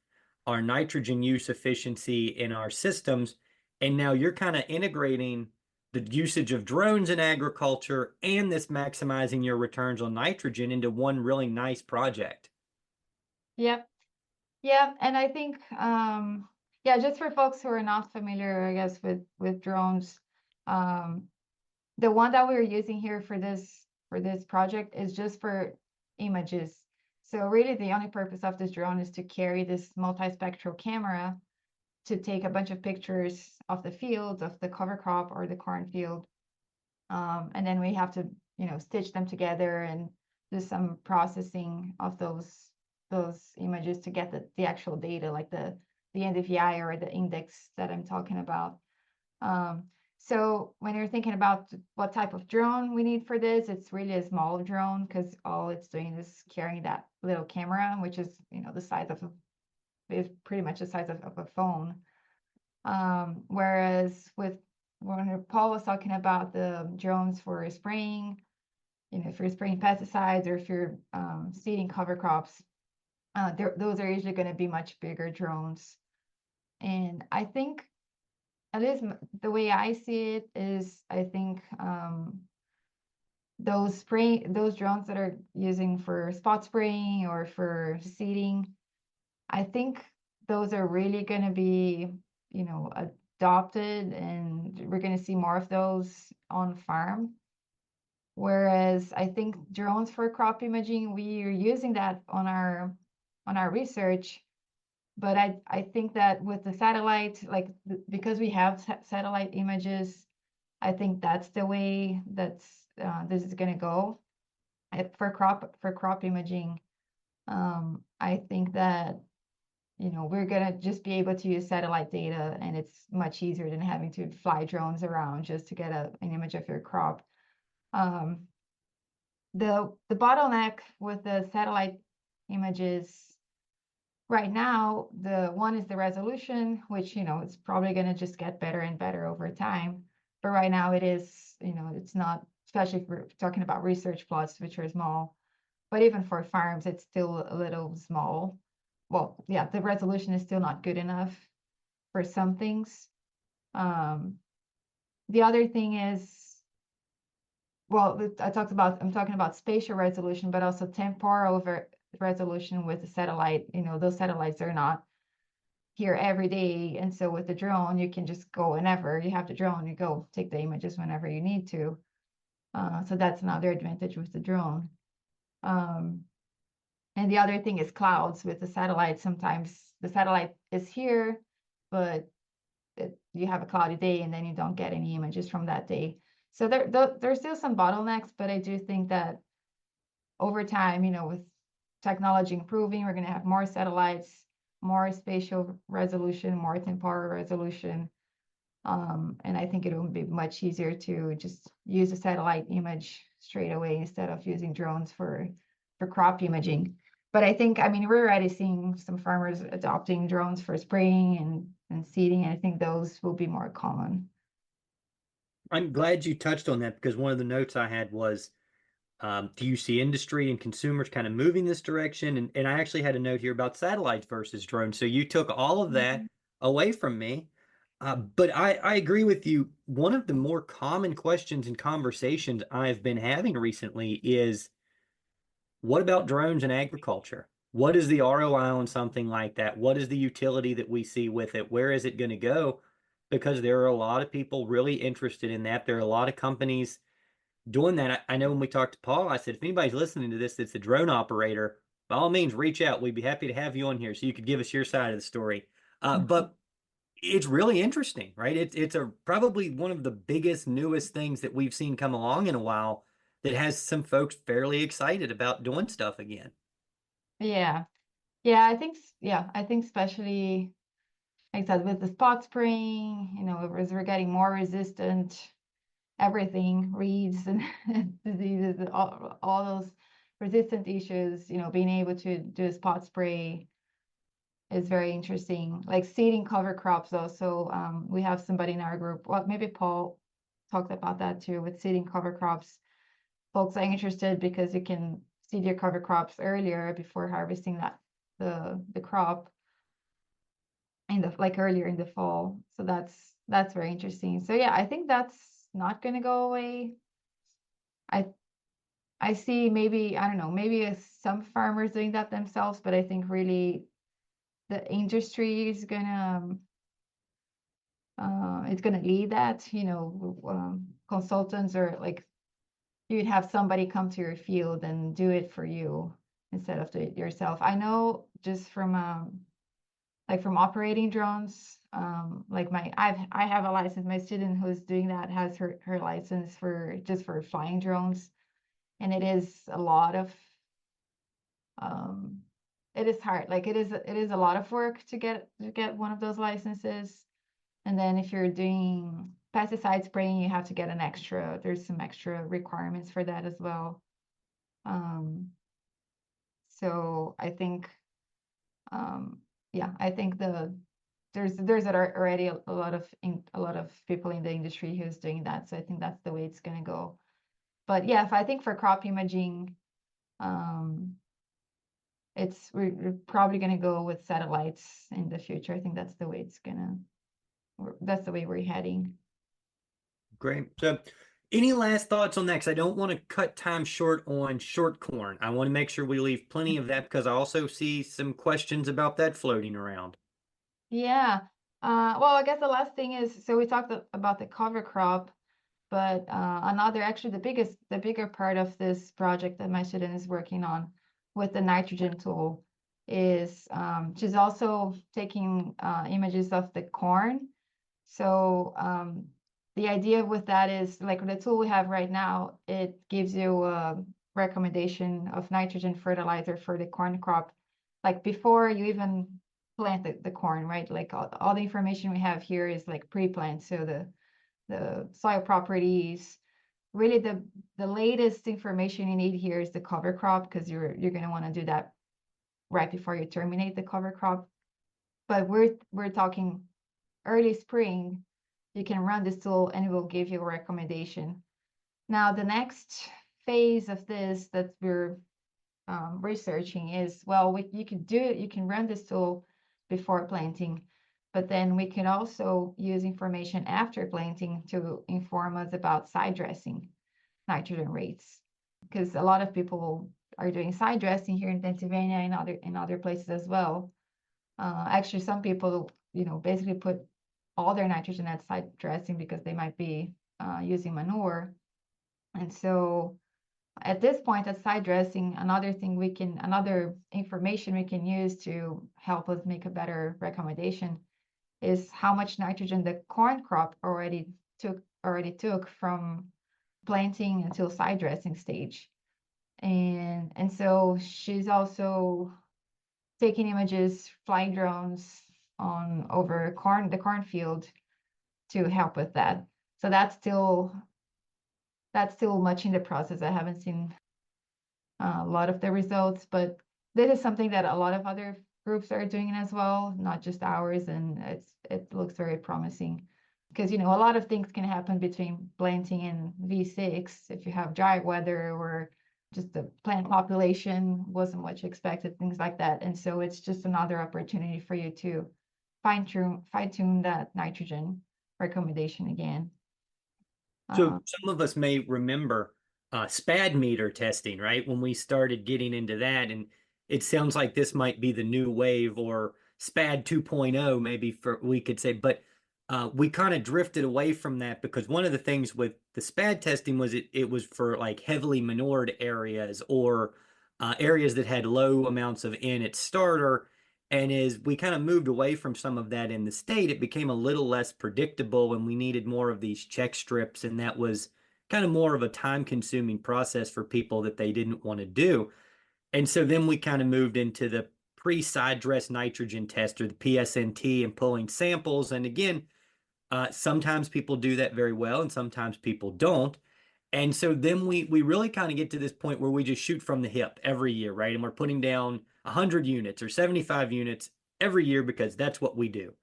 our nitrogen use efficiency in our systems. And now you're kind of integrating the usage of drones in agriculture and this maximizing your returns on nitrogen into one really nice project. Yep. Yeah, and I think Yeah, just for folks who are not familiar, I guess, with drones, the one that we're using here for this project is just for images. So really the only purpose of this drone is to carry this multispectral camera to take a bunch of pictures of the fields, of the cover crop or the cornfield. And then we have to, stitch them together and do some processing of those images to get the actual data, like the NDVI or the index that I'm talking about. So when you're thinking about what type of drone we need for this, it's really a small drone because all it's doing is carrying that little camera, which is, the size of is pretty much the size of a phone. Whereas when Paul was talking about the drones for spraying, if you're spraying pesticides or if you're seeding cover crops, those are usually going to be much bigger drones. And I think, at least the way I see it is, I think those drones that are using for spot spraying or for seeding, I think those are really going to be, adopted, and we're going to see more of those on farm. Whereas I think drones for crop imaging, we are using that on our research. But I think that with the satellite, like because we have satellite images, I think that's the way that's this is going to go for crop imaging. I think that we're going to just be able to use satellite data, and it's much easier than having to fly drones around just to get an image of your crop. The bottleneck with the satellite images right now, the one is the resolution, which, it's probably going to just get better and better over time. But right now it is, it's not, especially if we're talking about research plots, which are small. But even for farms, it's still a little small. Well, yeah, the resolution is still not good enough for some things. The other thing is, well, I'm talking about spatial resolution, but also temporal resolution with the satellite. Those satellites are not here every day. And so with the drone, you can just go whenever you have the drone, you go take the images whenever you need to. So that's another advantage with the drone. And the other thing is clouds with the satellite. Sometimes the satellite is here, but you have a cloudy day and then you don't get any images from that day. So there's still some bottlenecks, but I do think that over time, with technology improving, we're going to have more satellites, more spatial resolution, more temporal resolution. And I think it will be much easier to just use a satellite image straight away instead of using drones for crop imaging. But I think, we're already seeing some farmers adopting drones for spraying and seeding, and I think those will be more common. I'm glad you touched on that because one of the notes I had was, do you see industry and consumers kind of moving this direction? And I actually had a note here about satellites versus drones. So you took all of that away from me. But I agree with you. One of the more common questions and conversations I've been having recently is, what about drones in agriculture? What is the ROI on something like that? What is the utility that we see with it? Where is it going to go? Because there are a lot of people really interested in that. There are a lot of companies doing that. I know when we talked to Paul, I said, if anybody's listening to this that's a drone operator, by all means, reach out. We'd be happy to have you on here so you could give us your side of the story. But it's really interesting, right? It's probably one of the biggest, newest things that we've seen come along in a while that has some folks fairly excited about doing stuff again. Yeah. I think especially, like I said, with the spot spraying, as we're getting more resistant, everything, weeds and diseases, and all those resistant issues, being able to do a spot spray is very interesting. Like seeding cover crops also, we have somebody in our group, well, maybe Paul talked about that too, with seeding cover crops. Folks are interested because you can seed your cover crops earlier before harvesting the crop earlier in the fall. So that's very interesting. So yeah, I think that's not going to go away. I see, maybe, I don't know, maybe some farmers doing that themselves, but I think really the industry is gonna it's going to lead that, consultants, or like you'd have somebody come to your field and do it for you instead of do it yourself. I know just from from operating drones, I have a license. My student who's doing that has her license for flying drones, and it is a lot of it is hard. Like it is a lot of work to get one of those licenses. And then if you're doing pesticide spraying, you have to get there's some extra requirements for that as well. So I think, I think there's already a lot of people in the industry who's doing that. So I think that's the way it's going to go. But yeah, if I think for crop imaging, we're probably going to go with satellites in the future. I think that's the way that's the way we're heading. Great. So, any last thoughts on that? Because I don't want to cut time short on short corn. I want to make sure we leave plenty of that because I also see some questions about that floating around. Yeah. Well, I guess the last thing is, so we talked about the cover crop, but actually the bigger part of this project that my student is working on with the nitrogen tool is she's also taking images of the corn. So the idea with that is, like the tool we have right now, it gives you a recommendation of nitrogen fertilizer for the corn crop, like before you even plant the corn, right? Like all the information we have here is like pre-plant. So the soil properties, really the latest information you need here is the cover crop, because you're going to want to do that right before you terminate the cover crop. But we're talking early spring. You can run this tool and it will give you a recommendation. Now, the next phase of this that we're researching is, well, you can run this tool before planting, but then we can also use information after planting to inform us about side dressing nitrogen rates, because a lot of people are doing side dressing here in Pennsylvania and in other places as well. Actually, some people, basically put all their nitrogen at side dressing because they might be using manure. And so at this point, at side dressing, another information we can use to help us make a better recommendation is how much nitrogen the corn crop already took from planting until side dressing stage. And so she's also taking images, flying drones over the cornfield to help with that. So that's still much in the process. I haven't seen a lot of the results, but this is something that a lot of other groups are doing as well, not just ours, and it looks very promising, because a lot of things can happen between planting and V6 if you have dry weather, or just the plant population wasn't what you expected, things like that. And so it's just another opportunity for you to fine-tune that nitrogen recommendation again. So some of us may remember SPAD meter testing, right? When we started getting into that, and it sounds like this might be the new wave, or SPAD 2.0, maybe we could say, but we kind of drifted away from that because one of the things with the SPAD testing was it was for like heavily manured areas, or areas that had low amounts of N at starter. And as we kind of moved away from some of that in the state, it became a little less predictable, and we needed more of these check strips. And that was kind of more of a time-consuming process for people that they didn't want to do. And so then we kind of moved into the pre-side dress nitrogen test, or the PSNT, and pulling samples. And again, sometimes people do that very well, and sometimes people don't. And so then we really kind of get to this point where we just shoot from the hip every year, right? And we're putting down 100 units or 75 units every year because that's what we do.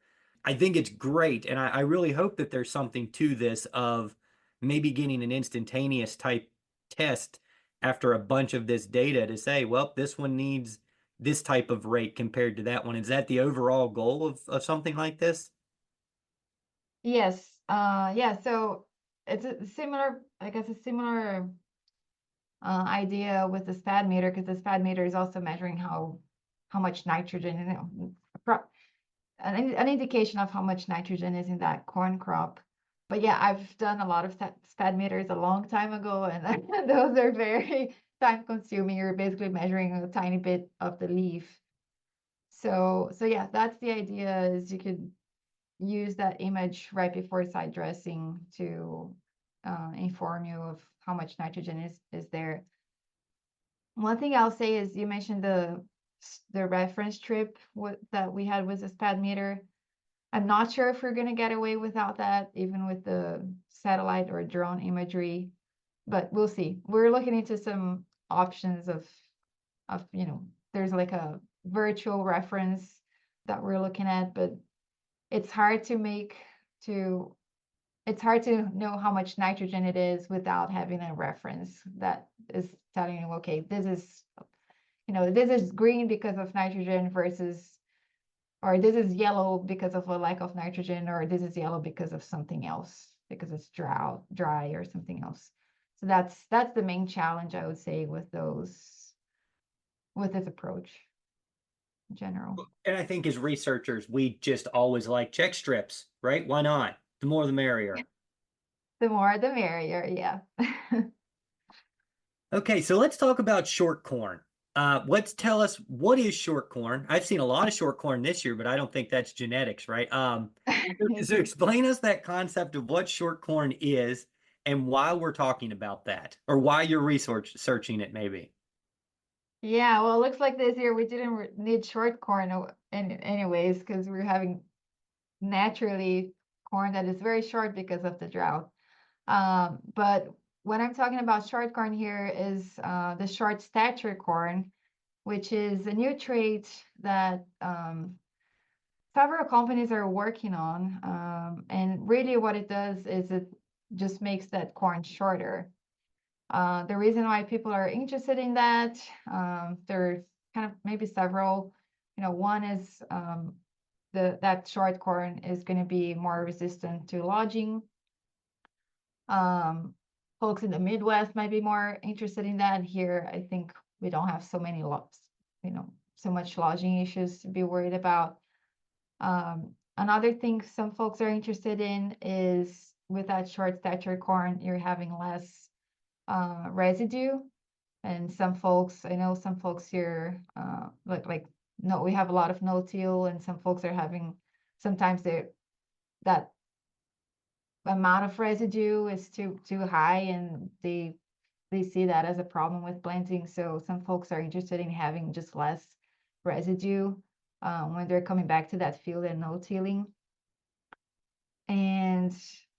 I think it's great. And I really hope that there's something to this of maybe getting an instantaneous type test after a bunch of this data to say, well, this one needs this type of rate compared to that one. Is that the overall goal of something like this? Yes. Yeah. So it's a similar idea with the SPAD meter, because the SPAD meter is also measuring how much nitrogen, an indication of how much nitrogen is in that corn crop. But yeah, I've done a lot of SPAD meters a long time ago, and those are very time consuming. You're basically measuring a tiny bit of the leaf. So yeah, that's the idea, is you could use that image right before side dressing to inform you of how much nitrogen is there. One thing I'll say is, you mentioned the reference strip that we had with the SPAD meter. I'm not sure if we're going to get away without that, even with the satellite or drone imagery, but we'll see. We're looking into some options of there's like a virtual reference that we're looking at, but it's hard to know how much nitrogen it is without having a reference that is telling you, okay, this is green because of nitrogen versus, or this is yellow because of a lack of nitrogen, or this is yellow because of something else, because it's dry or something else. So that's the main challenge, I would say, with this approach in general. And I think as researchers, we just always like check strips, right? Why not? The more the merrier. The more the merrier, yeah. Okay, so let's talk about short corn. Let's tell us, what is short corn? I've seen a lot of short corn this year, but I don't think that's genetics, right? So explain us that concept of what short corn is and why we're talking about that, or why you're researching it, maybe. Yeah, well, it looks like this year we didn't need short corn anyways, because we're having naturally corn that is very short because of the drought. But when I'm talking about short corn here is the short stature corn, which is a new trait that several companies are working on. And really what it does is it just makes that corn shorter. The reason why people are interested in that, there's kind of maybe several. One is that short corn is going to be more resistant to lodging. Folks in the Midwest might be more interested in that. Here, I think we don't have so many so much lodging issues to be worried about. Another thing some folks are interested in is, with that short stature corn, you're having less residue. And I know some folks here, no, we have a lot of no-till, and some folks are having, sometimes that amount of residue is too high, and they see that as a problem with planting. So some folks are interested in having just less residue when they're coming back to that field and no-tilling. And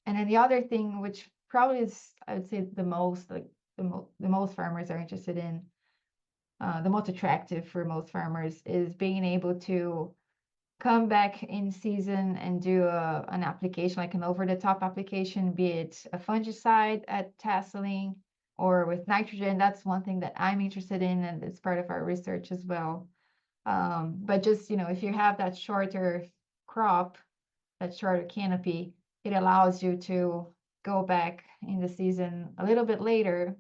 then the other thing, which probably is, I would say, the most farmers are interested in, the most attractive for most farmers, is being able to come back in season and do an application, like an over-the-top application, be it a fungicide at tasseling or with nitrogen. That's one thing that I'm interested in, and it's part of our research as well. But just, if you have that shorter crop, that shorter canopy, it allows you to go back in the season a little bit later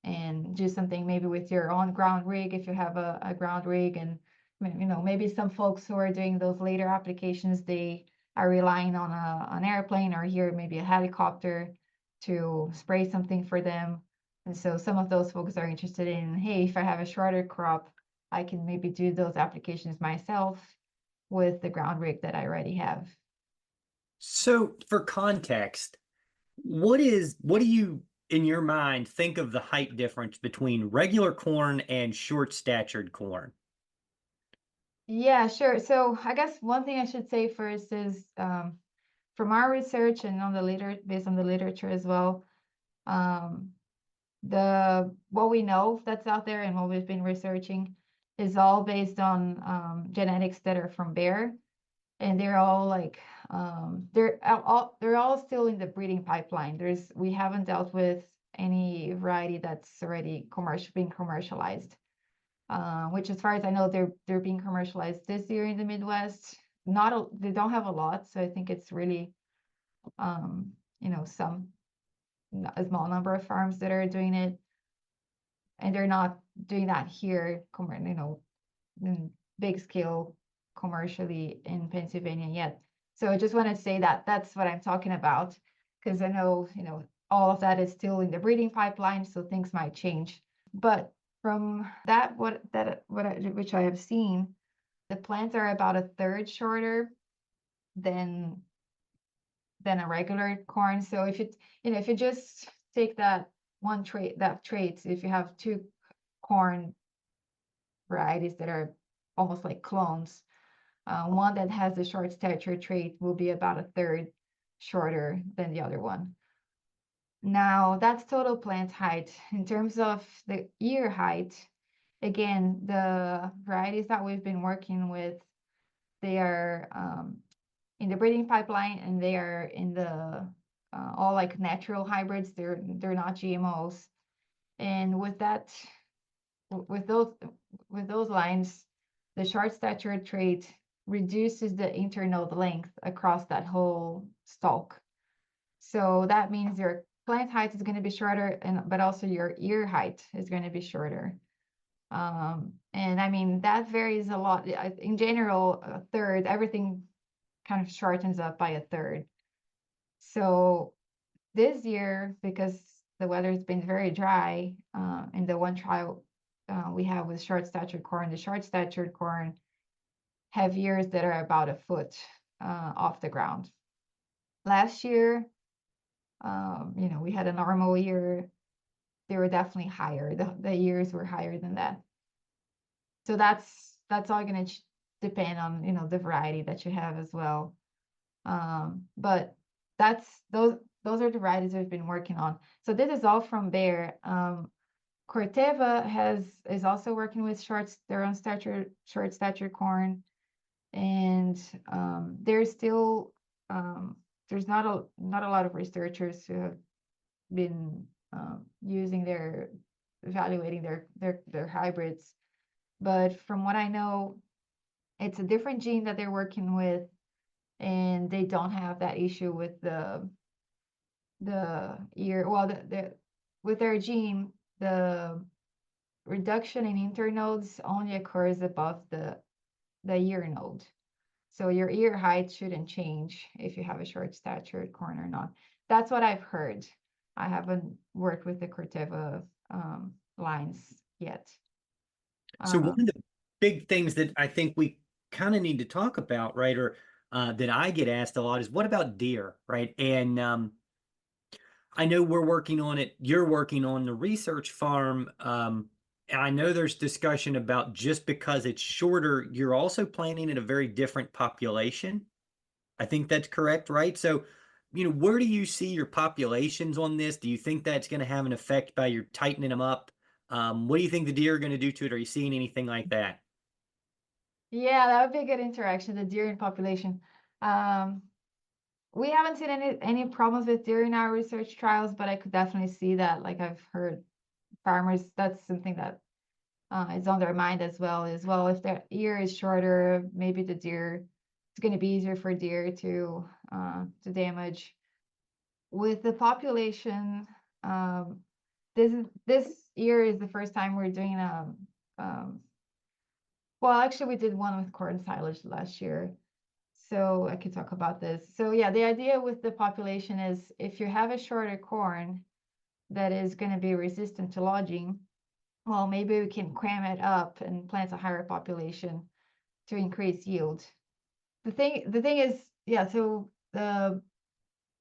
and do something maybe with your own ground rig, if you have a ground rig. And maybe some folks who are doing those later applications, they are relying on an airplane, or here maybe a helicopter to spray something for them. And so some of those folks are interested in, hey, if I have a shorter crop, I can maybe do those applications myself with the ground rig that I already have. So for context, what do you, in your mind, think of the height difference between regular corn and short-statured corn? Yeah, sure. So I guess one thing I should say first is, from our research and based on the literature as well, what we know that's out there and what we've been researching is all based on genetics that are from Bayer, and they're all like they're all still in the breeding pipeline. We haven't dealt with any variety that's already being commercialized. Which, as far as I know, they're being commercialized this year in the Midwest. They don't have a lot, so I think it's really, a small number of farms that are doing it, and they're not doing that here, in big scale commercially in Pennsylvania yet. So I just want to say that that's what I'm talking about, because I know, all of that is still in the breeding pipeline, so things might change. But from that, which I have seen, the plants are about a third shorter than a regular corn. So if you just take that one trait, if you have two corn varieties that are almost like clones, one that has the short stature trait will be about a third shorter than the other one. Now that's total plant height. In terms of the ear height, again, the varieties that we've been working with, they are in the breeding pipeline, and they are in the all like natural hybrids. They're not GMOs. And with that, with those lines, the short stature trait reduces the internode length across that whole stalk. So that means your plant height is going to be shorter, but also your ear height is going to be shorter. And I mean, that varies a lot. In general, a third, everything kind of shortens up by a third. So this year, because the weather has been very dry, and the one trial we have with short statured corn, the short statured corn have ears that are about a foot off the ground. Last year, we had a normal year. They were definitely higher. The ears were higher than that. So that's all going to depend on the variety that you have as well. But those are the varieties we've been working on. So this is all from Bayer. Corteva is also working with their own short stature corn, and there's still there's not a lot of researchers who have been evaluating their hybrids. But from what I know, it's a different gene that they're working with, and they don't have that issue with the ear. Well, with their gene, the reduction in internodes only occurs above the ear node. So your ear height shouldn't change if you have a short statured corn or not. That's what I've heard. I haven't worked with the Corteva lines yet. So one of the big things that I think we kind of need to talk about, right, or that I get asked a lot is, what about deer, right? And I know we're working on it. You're working on the research farm. And I know there's discussion about, just because it's shorter, you're also planting at a very different population. I think that's correct, right? So, where do you see your populations on this? Do you think that's going to have an effect by you tightening them up? What do you think the deer are going to do to it? Are you seeing anything like that? Yeah, that would be a good interaction, the deer and population. We haven't seen any problems with deer in our research trials, but I could definitely see that. Like, I've heard farmers, that's something that is on their mind as well. If their ear is shorter, maybe it's going to be easier for deer to damage. With the population, this year is the first time we're doing well, actually we did one with corn silage last year, so I could talk about this. So yeah, the idea with the population is, if you have a shorter corn that is going to be resistant to lodging, well, maybe we can cram it up and plant a higher population to increase yield. The thing is, yeah, so the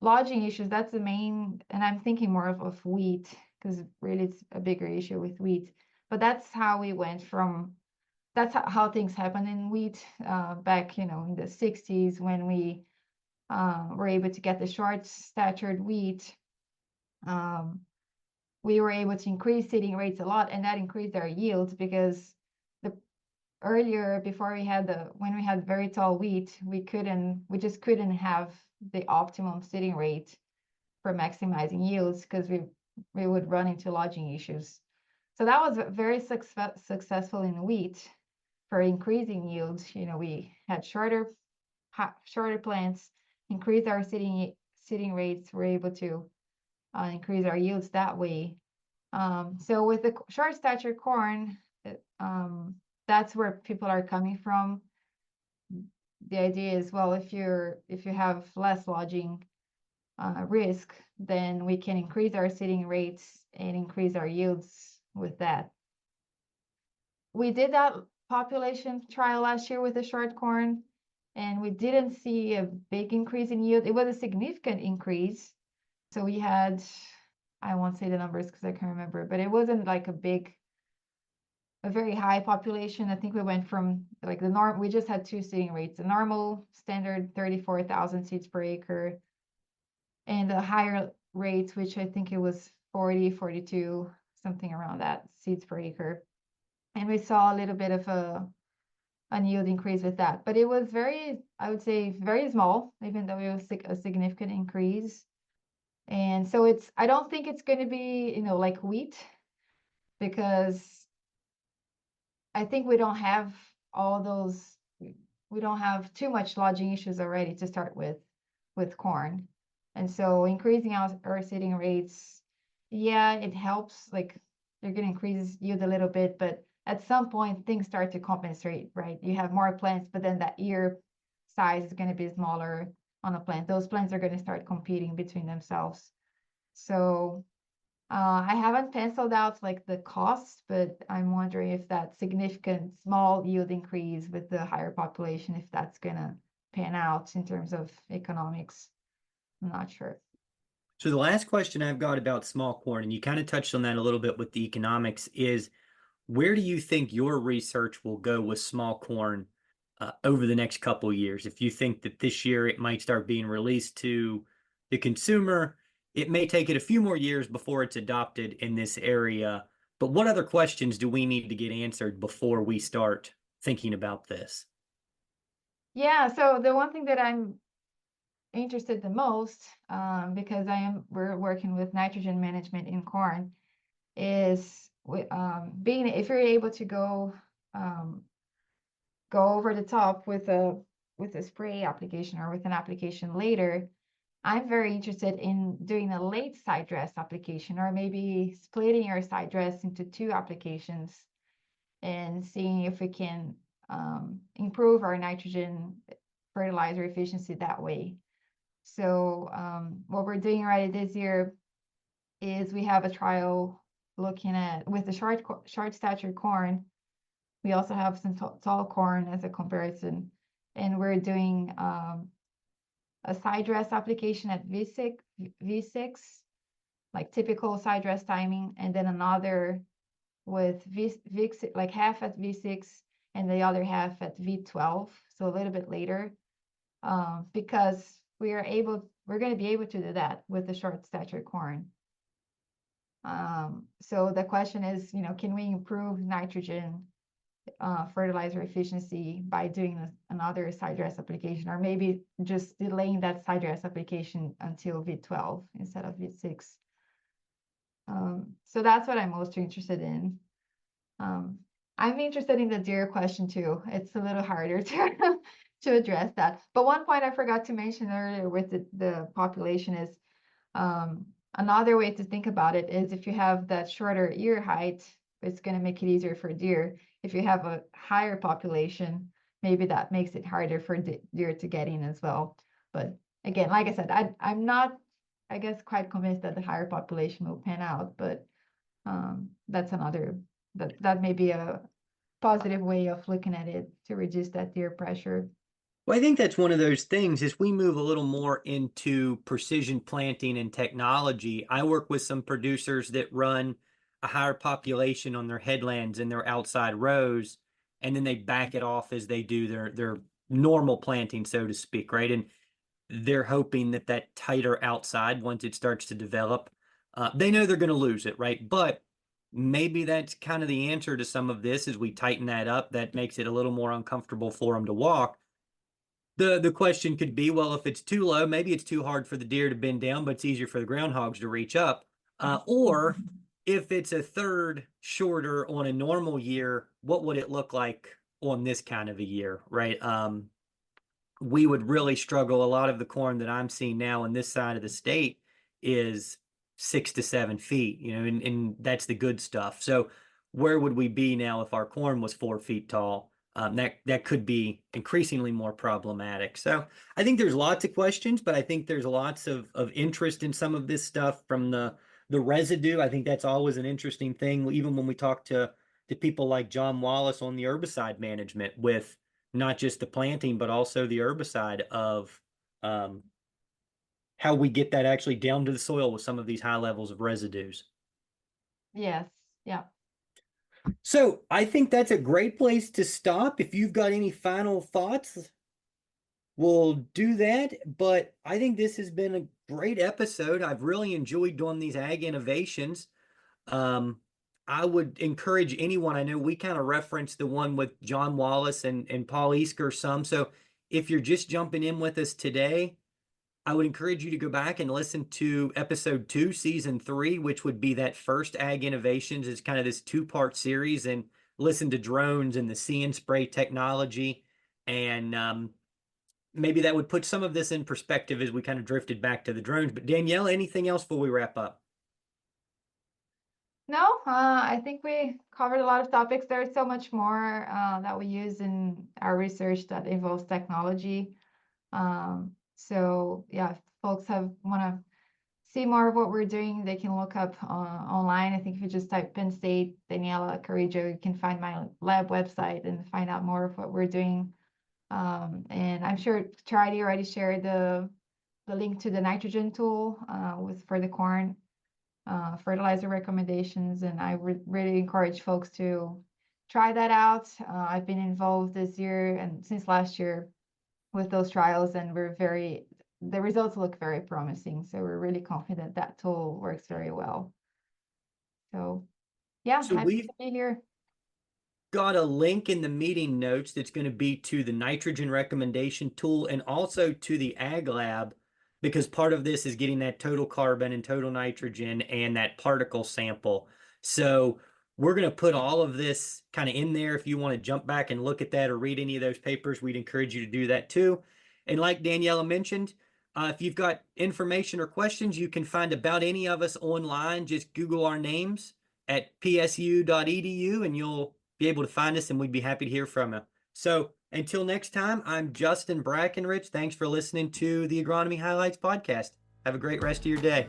lodging issues, that's the main, and I'm thinking more of wheat, because really it's a bigger issue with wheat. But that's how we went from, that's how things happened in wheat back, in the 60s, when we were able to get the short statured wheat. We were able to increase seeding rates a lot, and that increased our yields, because earlier, before when we had very tall wheat, we just couldn't have the optimum seeding rate for maximizing yields, because we would run into lodging issues. So that was very successful in wheat for increasing yields. We had shorter plants, increased our seeding rates, we're able to increase our yields that way. So with the short stature corn, that's where people are coming from. the idea is, well, if you have less lodging risk, then we can increase our seeding rates and increase our yields with that. We did that population trial last year with the short corn, and we didn't see a big increase in yield. It was a significant increase. So we had, I won't say the numbers because I can't remember, but it wasn't like a very high population. I think we went from like the norm, we just had two seeding rates, the normal standard 34,000 seeds per acre, and the higher rates, which I think it was 40, 42, something around that seeds per acre. And we saw a little bit of a yield increase with that, but it was very, I would say, very small, even though it was a significant increase. And so I don't think it's going to be, like wheat, because I think we don't have we don't have too much lodging issues already to start with corn. And so increasing our seeding rates, yeah, it helps, like you're going to increase yield a little bit, but at some point things start to compensate, right? You have more plants, but then that ear size is going to be smaller on a plant. Those plants are going to start competing between themselves. So I haven't penciled out like the cost, but I'm wondering if that significant small yield increase with the higher population, if that's gonna pan out in terms of economics. I'm not sure. So the last question I've got about small corn, and you kind of touched on that a little bit with the economics, is where do you think your research will go with small corn over the next couple of years? If you think that this year it might start being released to the consumer, it may take it a few more years before it's adopted in this area. But what other questions do we need to get answered before we start thinking about this? Yeah, so the one thing that I'm interested the most, because we're working with nitrogen management in corn, is if you're able to go over the top with a spray application or with an application later. I'm very interested in doing a late side dress application, or maybe splitting your side dress into two applications and seeing if we can improve our nitrogen fertilizer efficiency that way. So what we're doing already this year is we have a trial looking at with the short stature corn. We also have some tall corn as a comparison, and we're doing a side dress application at V6, like typical side dress timing, and then another with V6, like half at V6 and the other half at V12, so a little bit later, because we're going to be able to do that with the short stature corn. So the question is, can we improve nitrogen fertilizer efficiency by doing another side dress application, or maybe just delaying that side dress application until V12 instead of V6. So that's what I'm most interested in. I'm interested in the deer question too. It's a little harder to to address that. But one point I forgot to mention earlier with the population is another way to think about it is if you have that shorter ear height, it's going to make it easier for deer. If you have a higher population, maybe that makes it harder for deer to get in as well. But again, like I said, I'm not, I guess, quite convinced that the higher population will pan out, but that's that may be a positive way of looking at it to reduce that deer pressure. Well, I think that's one of those things as we move a little more into precision planting and technology. I work with some producers that run a higher population on their headlands and their outside rows, and then they back it off as they do their normal planting, so to speak, right? And they're hoping that tighter outside, once it starts to develop, they know they're going to lose it, right? But maybe that's kind of the answer to some of this. As we tighten that up, that makes it a little more uncomfortable for them to walk. The question could be, well, if it's too low, maybe it's too hard for the deer to bend down, but it's easier for the groundhogs to reach up. Or if it's a third shorter on a normal year, what would it look like on this kind of a year, right? We would really struggle. A lot of the corn that I'm seeing now on this side of the state is 6 to 7 feet, and that's the good stuff. So where would we be now if our corn was 4 feet tall? that could be increasingly more problematic. So I think there's lots of questions, but I think there's lots of interest in some of this stuff from the residue. I think that's always an interesting thing, even when we talk to people like John Wallace on the herbicide management with not just the planting, but also the herbicide of how we get that actually down to the soil with some of these high levels of residues. Yes. Yeah. So I think that's a great place to stop. If you've got any final thoughts, we'll do that. But I think this has been a great episode. I've really enjoyed doing these ag innovations. I would encourage anyone. I know we kind of referenced the one with John Wallace and Paul Easker some. So if you're just jumping in with us today, I would encourage you to go back and listen to episode 2, season 3, which would be that first Ag Innovations. It's kind of this 2-part series, and listen to drones and the See and Spray technology. And maybe that would put some of this in perspective as we kind of drifted back to the drones. But Danielle, anything else before we wrap up? No, I think we covered a lot of topics. There's so much more that we use in our research that involves technology. So yeah, if folks want to see more of what we're doing, they can look up online. I think if you just type Penn State, Daniela Carrijo, you can find my lab website and find out more of what we're doing. And I'm sure Charlie already shared the link to the nitrogen tool for the corn fertilizer recommendations, and I really encourage folks to try that out. I've been involved this year and since last year with those trials, and the results look very promising. So we're really confident that tool works very well. So yeah, So happy to be here. Got a link in the meeting notes that's going to be to the nitrogen recommendation tool and also to the Ag Lab, because part of this is getting that total carbon and total nitrogen and that particle sample. So we're going to put all of this kind of in there. If you want to jump back and look at that or read any of those papers, we'd encourage you to do that too. And like Daniela mentioned, if you've got information or questions, you can find about any of us online. Just Google our names at psu.edu and you'll be able to find us, and we'd be happy to hear from you. So until next time, I'm Justin Brackenrich. Thanks for listening to the Agronomy Highlights podcast. Have a great rest of your day.